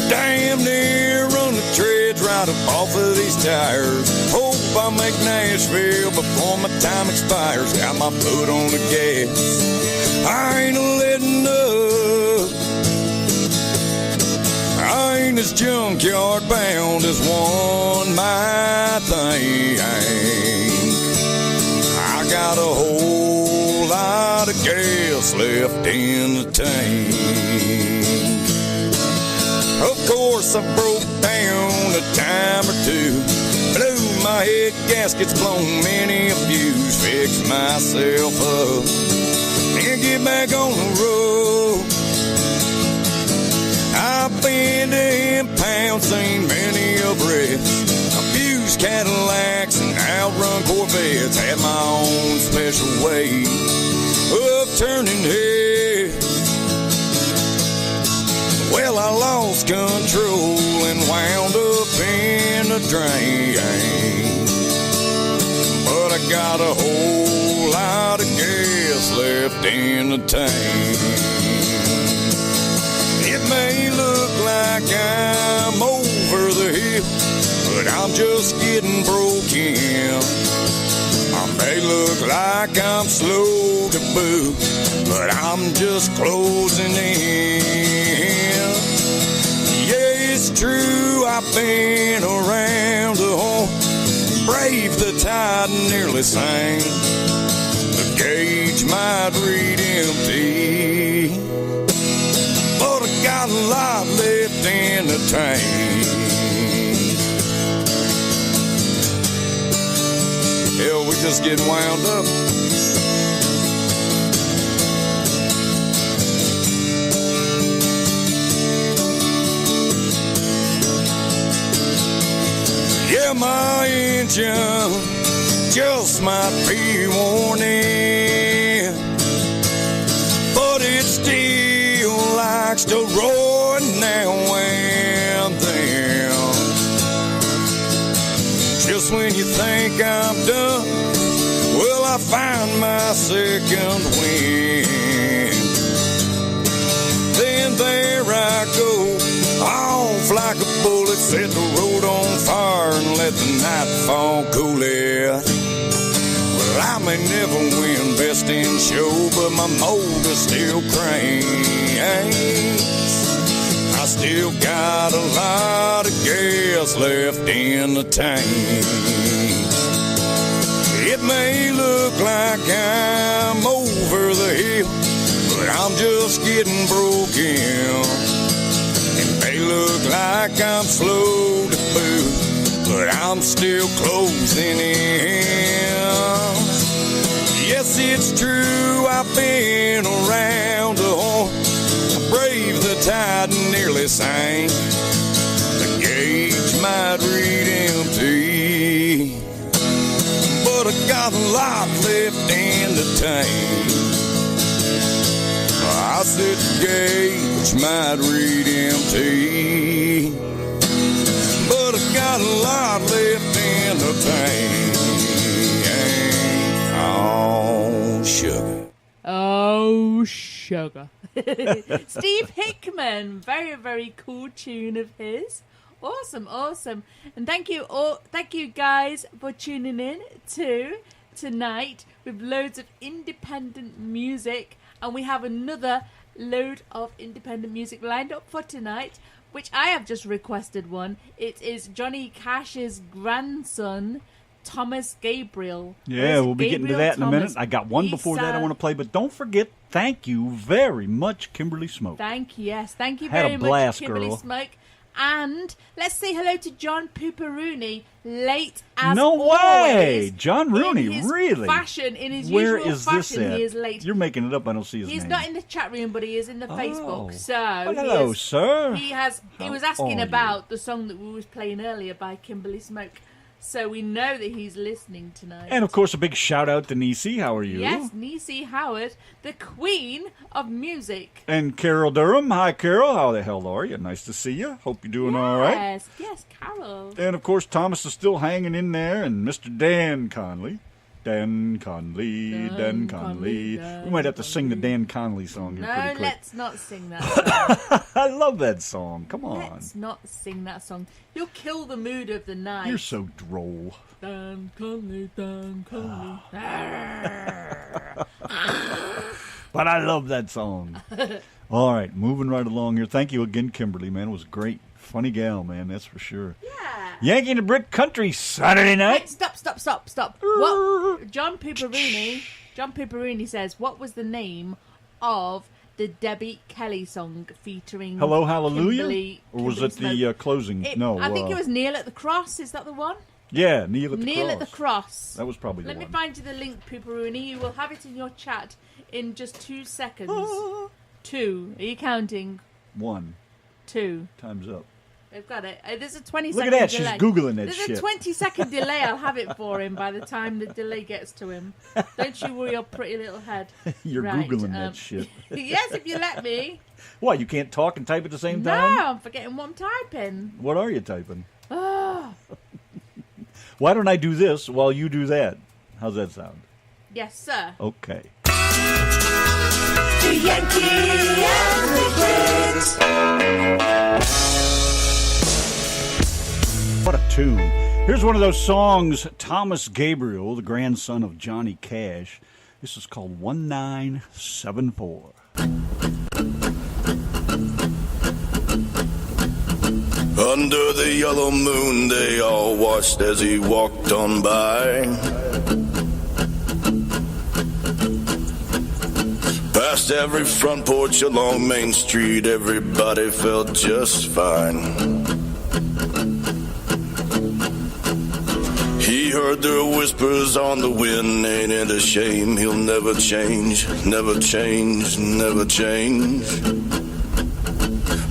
Damn near run the treads right up off of these tires. Hope I make Nashville before my time expires. Got my foot on the gas. I ain't letting up. I ain't as junkyard bound as one might think. I got a whole lot of gas left in the tank. Of course I broke down a time or two. Blew my head gaskets, blown many a fuse. Fixed myself up and get back on the road. I've been to impound, seen many a Brits, abused Cadillacs and outrun Corvettes. Had my own special way of turning heads. Well, I lost control and wound up in the drain. But I got a whole lot of gas left in the tank. It may look like
like I'm over the hill, but I'm just getting broken. I may look like I'm slow to boot, but I'm just closing in. Yeah, it's true, I've been around the horn, braved the tide and nearly sank. The gauge might read empty, but I got a lot left in the tank. Hell, we just getting wound up. Yeah, my engine just might be worn in, but it still likes to roar now and then. Just when you think I'm done, well, I find my second wind. Then there I go, off like a bullet, set the road on fire and let the nightfall cool it. Well, I may never win best in show, but my motor still cranks. I still got a lot of gas left in the tank. It may look like I'm over the hill, but I'm just getting broken. It may look like I'm slow to boot, but I'm still closing in. Yes, it's true, I've been around the horn, braved the tide and nearly sank. The gauge might read empty, but I got a lot left in the tank. I said the gauge might read empty, but I got a lot left in the tank. Oh, sugar.
Oh, sugar. Steve Hickman, very, very cool tune of his. Awesome, awesome. And thank you guys for tuning in to tonight with loads of independent music. And we have another load of independent music lined up for tonight, which I have just requested one. It is Johnny Cash's grandson, Thomas Gabriel.
Yeah, we'll be getting to that in a minute. I got one before that I want to play, but don't forget, thank you very much, Kimberly Smoak.
Thank you, yes. Thank you
Had
very
a blast,
much, Kimberly
girl.
Smoak. And let's say hello to John Puperuni, late as
No
always.
way! John Rooney,
in his
really?
Fashion, in his
Where
usual
is
fashion,
this at?
he is late.
You're making it up. I don't see his
He's
name.
not in the chat room, but he is in the Facebook. So
Well, hello, sir.
He
How
was asking
are
about the song that we was playing earlier by Kimberly Smoak. So we know that he's listening tonight.
And, of course, a big shout-out to Niecy. How are you?
Yes, Niecy Howard, the queen of music.
And Carol Durham. Hi, Carol. How the hell are you? Nice to see you. Hope you're doing all right.
Yes, Carol.
And, of course, Thomas is still hanging in there. And Mr. Dan Conley. Dan Conley. We might have to sing the Dan Conley song here pretty
No,
quick.
let's not sing that song.
I love that song. Come on.
Let's not sing that song. You'll kill the mood of the night.
You're so droll.
Dan Conley, Dan Conley.
But I love that song. All right, moving right along here. Thank you again, Kimberly, man. It was great. Funny gal, man, that's for sure.
Yeah.
Yankee and the Brit Country Saturday night.
Wait, stop. What? John Puperini says, what was the name of the Debbie Kelly song featuring
Hello, Hallelujah?
Kimberly
Or was it
Smoak?
the closing? No.
I think it was Kneel at the Cross. Is that the one?
Yeah, Kneel at the
Kneel
Cross.
at the Cross.
That was probably
Let
the
me
one.
find you the link, Puperini. You will have it in your chat in just 2 seconds. 2. Are you counting?
1.
2.
Time's up.
They've got it. There's a 20-second
Look at that.
delay.
She's Googling that
There's
shit.
a 20-second delay. I'll have it for him by the time the delay gets to him. Don't you worry your pretty little head.
You're
Right,
Googling that shit.
Yes, if you let me.
What, you can't talk and type at the same
No,
time?
I'm forgetting what I'm typing.
What are you typing?
Oh,
Why don't I do this while you do that? How's that sound?
yes, sir.
Okay.
The Yankee and the Brit.
What a tune. Here's one of those songs, Thomas Gabriel, the grandson of Johnny Cash. This is called 1974.
Under the yellow moon they all watched as he walked on by. Past every front porch along Main Street, everybody felt just fine. He heard their whispers on the wind, ain't it a shame he'll never change, never change, never change.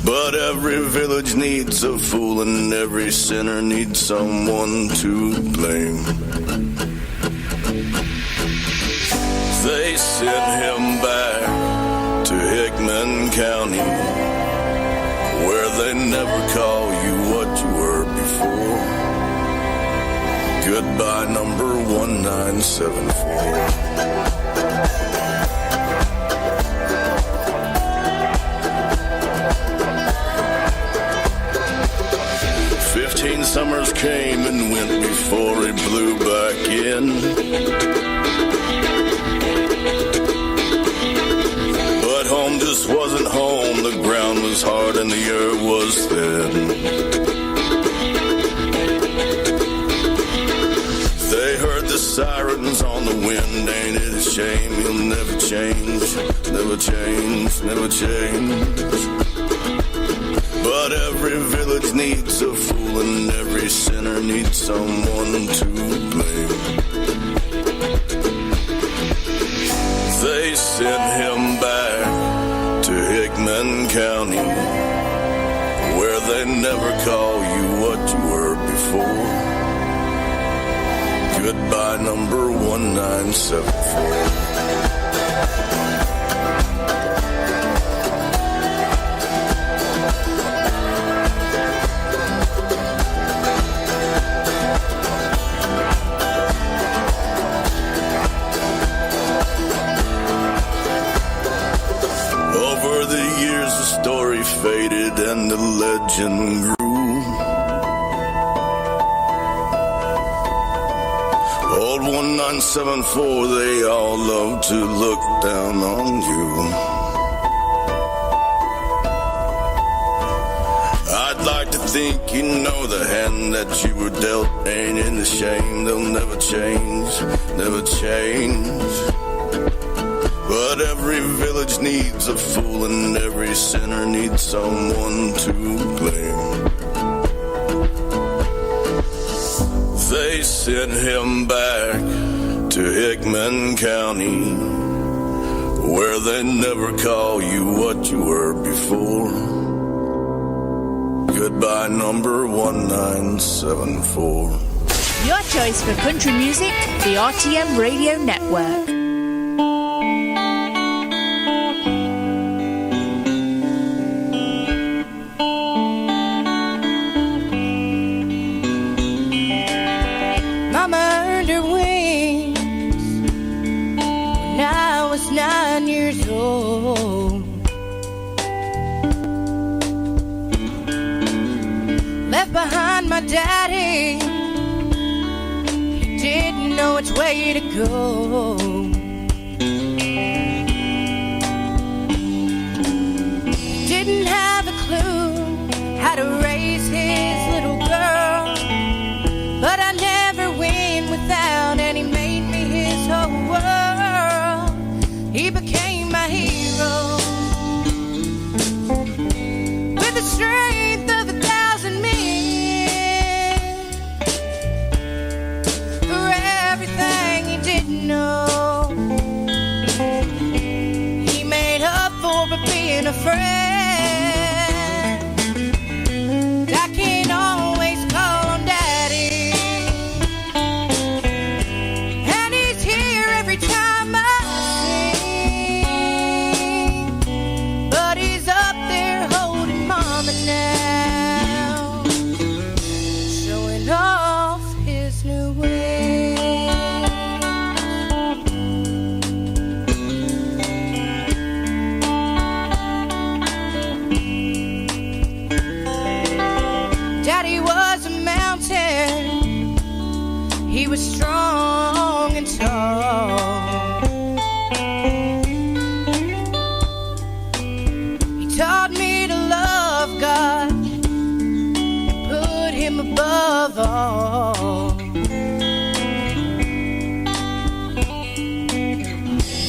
But every village needs a fool and every sinner needs someone to blame. They sent him back to Hickman County, where they never call you what you were before. Goodbye, number 1974. 15 summers came and went before he blew back in. But home just wasn't home. The ground was hard and the air was thin. They heard the sirens on the wind. Ain't it a shame he'll never change, never change, never change. But every village needs a fool and every sinner needs someone to blame. They sent him back to Hickman County, where they never call you what you were before. Goodbye, number 1974. Story faded and the legend grew. Old 1974, they all love to look down on you. I'd like to think you know the hand that you were dealt ain't in the shame. They'll never change, never change. But every village needs a fool and every sinner needs someone to blame. They sent him back to Hickman County, where they never call you what you were before. Goodbye, number 1974.
Your choice for country music, the RTM Radio Network.
Behind my daddy, he didn't know which way to go. He didn't have a clue how to raise his little girl, but I never went without, and he made me his whole world. He became my hero with the strength of 1,000 men. No, he made up for being a friend. I can always call on Daddy, and he's here every time I sing. But he's up there holding Mama now, showing off his new way.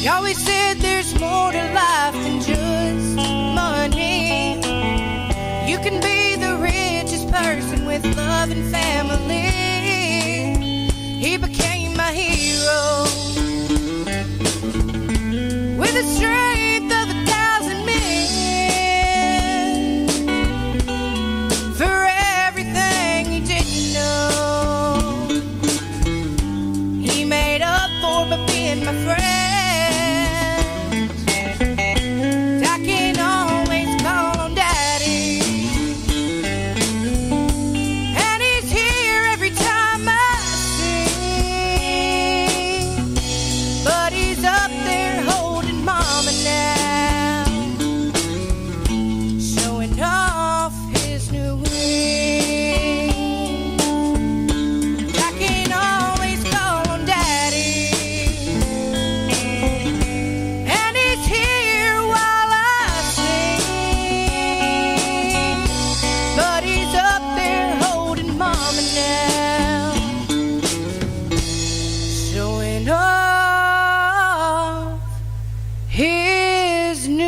He always said there's more to life than just money. You can be the richest person with love and family. He became my hero with the strength of 1,000 men. For everything he didn't know, he made up for by being my friend. I can always call on Daddy, and he's here every time I sing. But he's up there holding Mama now, showing off his new ring. I can always call on Daddy, and he's here while I sing. But he's up there holding Mama now, showing off his new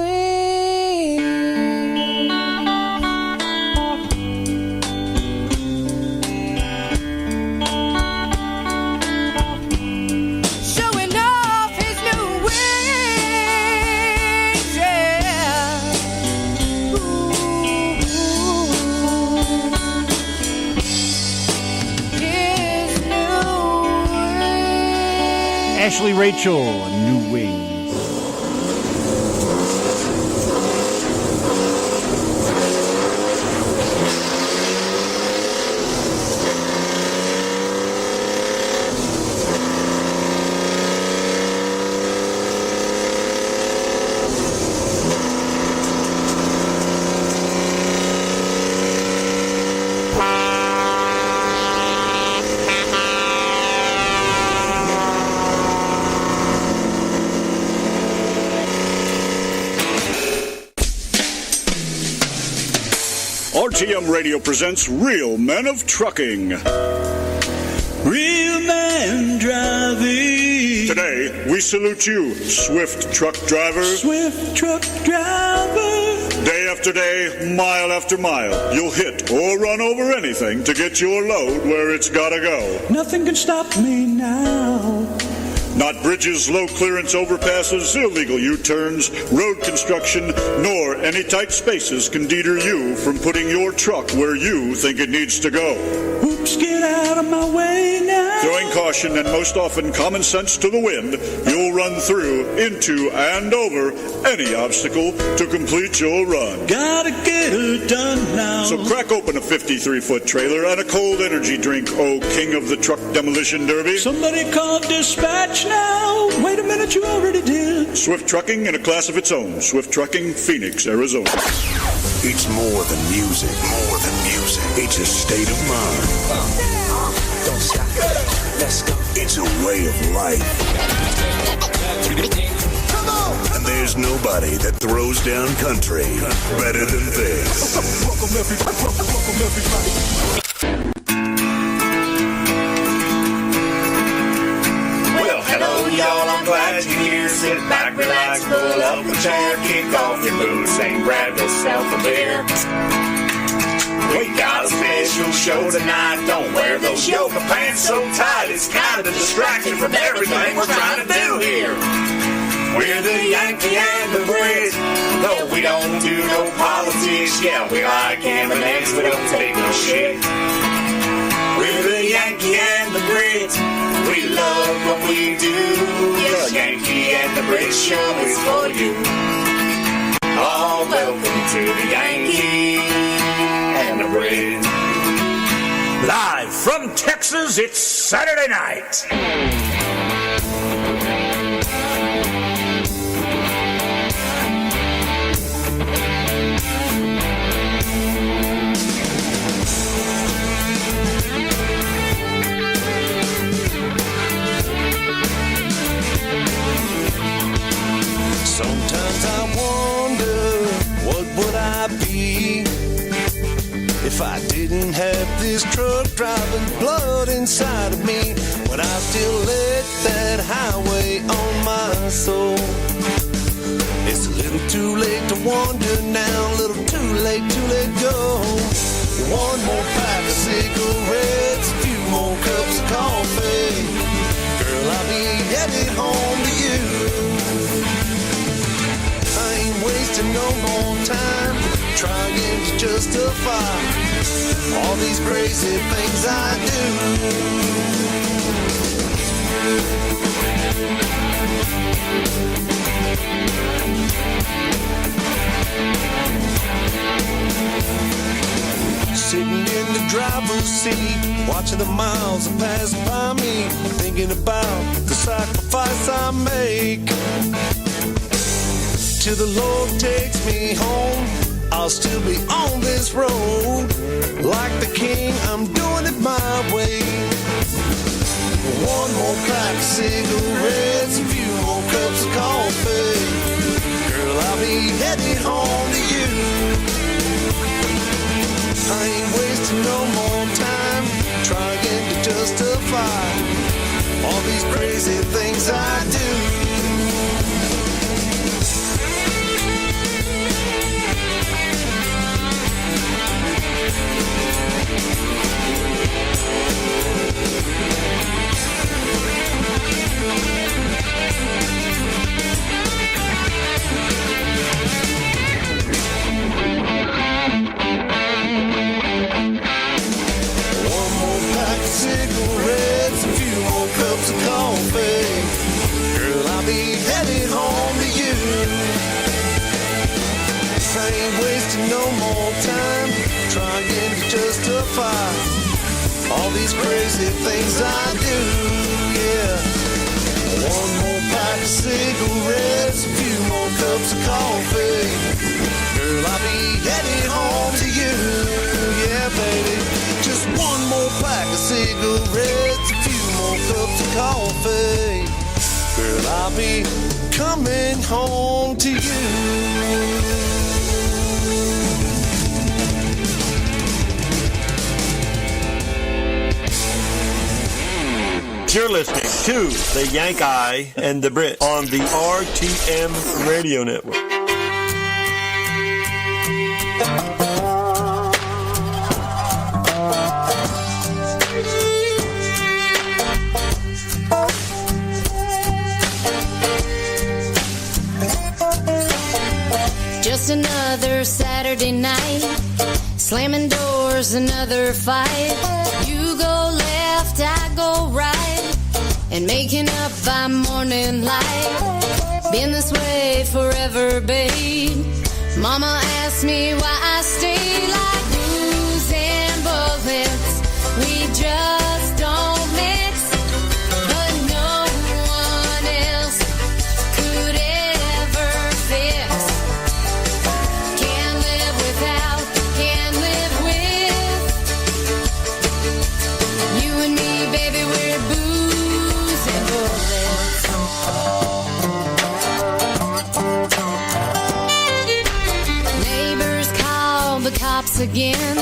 ring. Showing off his new wings, yeah. Ooh. His new ring.
Ashley Rachel, New Wings.
RTM Radio presents Real Men of Trucking. Real Men Driving. Today, we salute you, swift truck driver. Swift truck driver. Day after day, mile after mile, you'll hit or run over anything to get your load where it's gotta go.
Nothing can stop me now.
Not bridges, low clearance overpasses, illegal U-turns, road construction, nor any tight spaces can deter you from putting your truck where you think it needs to go.
Oops, get out of my way now.
Throwing caution and most often common sense to the wind, you'll run through, into, and over any obstacle to complete your run.
Gotta get her done now.
So crack open a 53-foot trailer and a cold energy drink, oh king of the truck demolition derby.
Somebody called dispatch now. Wait a minute, you already did.
Swift Trucking in a class of its own. Swift Trucking, Phoenix, Arizona.
It's more than music. More than music. It's a state of mind. Don't stop. Let's go. It's a way of life. Come on. And there's nobody that throws down country better than this. Welcome everybody. Welcome everybody.
Well, hello, y'all, I'm glad you're here. Sit back, relax, pull up a chair, kick off your boots, and grab yourself a beer. We got a special show tonight. Don't wear those yoga pants so tight. It's kind of a distraction from everything we're trying to do here. We're the Yankee and the Brit. No, we don't do no politics. Yeah, we like ham and eggs, we don't take no shit. We're the Yankee and the Brit. We love what we do. The Yankee and the Brit show is for you. Oh, welcome to the Yankee and the Brit.
Live from Texas, it's Saturday night.
Sometimes I wonder, what would I be if I didn't have this truck driving blood inside of me? Would I still let that
highway on my soul. It's a little too late to wander now, a little too late to let go. One more pack of cigarettes, a few more cups of coffee. Girl, I'll be headed home to you. I ain't wasting no more time trying to justify all these crazy things I do. Sitting in the driver's seat, watching the miles that pass by me, thinking about the sacrifice I make. Till the Lord takes me home, I'll still be on this road. Like the king, I'm doing it my way. One more pack of cigarettes, a few more cups of coffee. Girl, I'll be headed home to you. I ain't wasting no more time trying to justify all these crazy things I do. Cigarettes, a few more cups of coffee. Girl, I'll be headed home to you. I ain't wasting no more time trying to justify all these crazy things I do. Yeah. One more pack of cigarettes, a few more cups of coffee. Girl, I'll be headed home to you. Yeah, baby. Just one more pack of cigarettes, a few more cups of coffee. Girl, I'll be coming home to you.
You're listening to the Yanki and the Brit on the RTM Radio Network.
Just another Saturday night, slamming doors, another fight. You go left, I go right, and making up by morning light. Been this way forever, babe. Mama asked me why I stay, like booze and bullets. We just don't mix, but no one else could ever fix. Can't live without, can't live with. You and me, baby, we're booze and bullets. Neighbors call the cops again.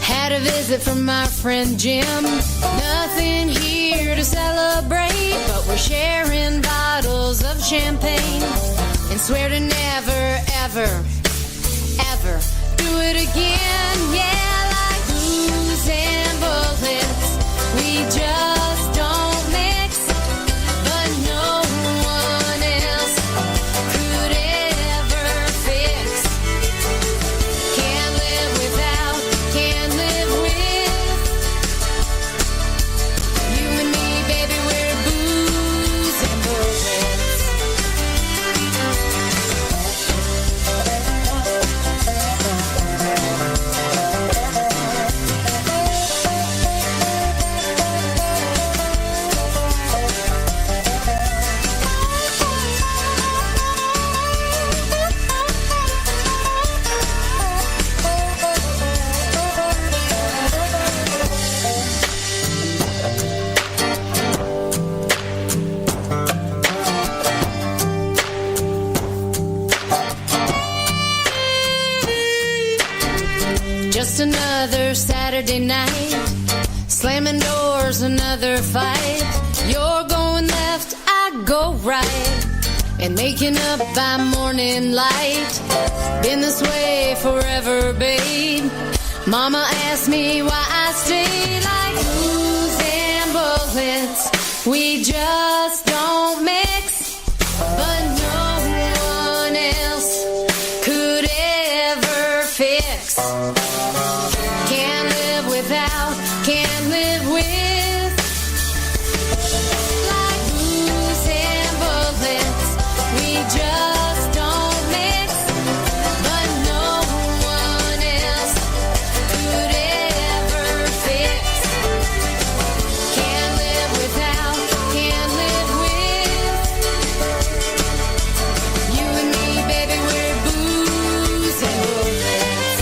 Had a visit from my friend Jim. Nothing here to celebrate, but we're sharing bottles of champagne and swear to never, ever, ever do it again. Yeah, like booze and bullets, we just don't mix, but no one else could ever fix. Can't live without, can't live with. You and me, baby, we're booze and bullets. Just another Saturday night, slamming doors, another fight. You're going left, and making up by morning light. Been this way forever, babe. Mama asked me why I stay like booze and bullets. We just don't mix, but no one else could ever fix. Can't live without, can't live with. Like booze and bullets, we just don't mix, but no one else could ever fix. Can't live without, can't live with. You and me, baby, we're booze and bullets.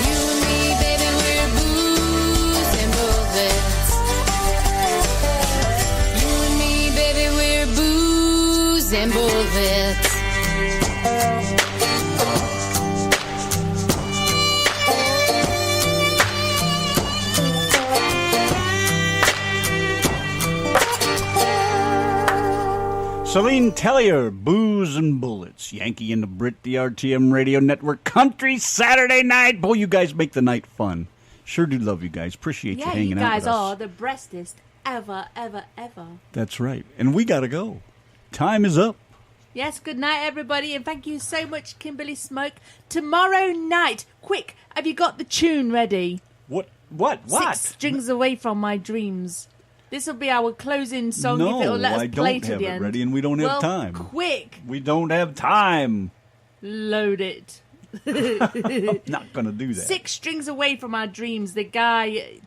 You and me, baby, we're booze and bullets. You and me, baby, we're booze and bullets.
Celine Tellier, Booze and Bullets. Yankee and the Brit, the RTM Radio Network Country Saturday night. Boy, you guys make the night fun. Sure do love you guys. Appreciate you
Yeah,
hanging
you
out
guys
with us.
are the breastest ever, ever, ever.
That's right. And we got to go. Time is up.
Yes, good night, everybody, and thank you so much, Kimberly Smoak. Tomorrow night, quick, have you got the tune ready?
What?
6 Strings Away from My Dreams. This will be our closing song if it'll let us
I
play
don't
to
have
the
it
end.
ready, and we don't have
Well,
time.
Quick,
We don't have time.
load it.
I'm not going to do that.
6 Strings Away from Our Dreams. The guy,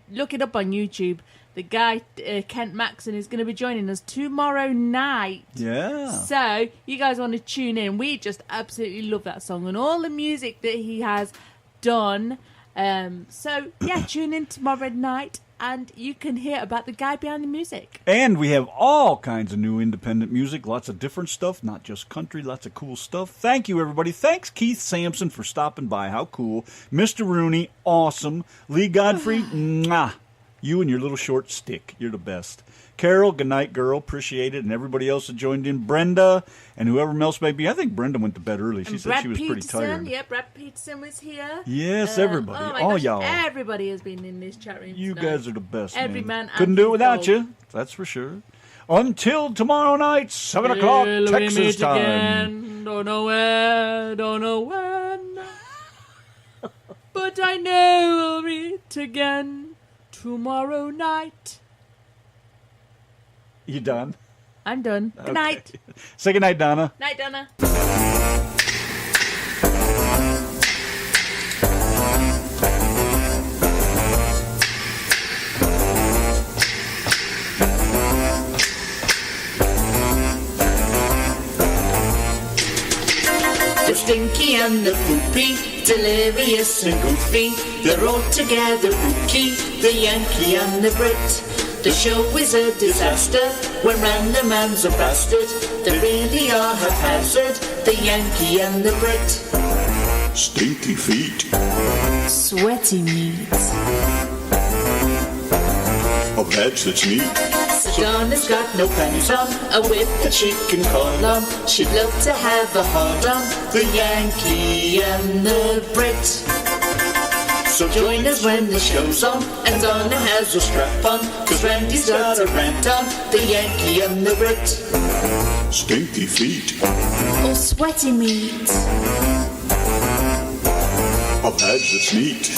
look it up on YouTube. The guy, Kent Maxon, is going to be joining us tomorrow night.
Yeah.
So, you guys want to tune in. We just absolutely love that song and all the music that he has done. So, yeah, tune in tomorrow night and you can hear about the guy behind the music.
And we have all kinds of new independent music, lots of different stuff, not just country, lots of cool stuff. Thank you, everybody. Thanks, Keith Sampson, for stopping by. How cool. Mr. Rooney, awesome. Lee Godfrey, mwah. You and your little short stick. You're the best. Carol, good night, girl. Appreciate it. And everybody else that joined in. Brenda and whoever else may be. I think Brenda went to bed early. She said she was pretty tired.
Yeah, Brad Peterson was here.
Yes, everybody.
Oh my
all
gosh,
y'all.
everybody has been in this chat room
You
tonight.
guys are the best,
Every man
Couldn't
and
do it
his
without
dog.
you. That's for sure. Until tomorrow night, 7 o'clock,
Till we
Texas
meet
time.
again. Don't know where, don't know when. But I know we'll meet again tomorrow night.
You done?
I'm done. Good
Okay.
night.
Say good night, Donna.
Night, Donna.
The Stinky and the Poopy, delirious and goofy, they're all together spooky, the Yankee and the Brit. The show is a disaster when random mans are bastard. They really are haphazard, the Yankee and the Brit.
Stinky feet.
Sweaty meat.
A badge that's neat.
So Donna's got no pants on, with the chicken collar. She'd love to have a hard on, the Yankee and the Brit. So join us when the show's on, and Donna has a strap on, 'cause Randy's got a rant on, the Yankee and the Brit.
Stinky feet.
Or sweaty meat.
A badge that's neat.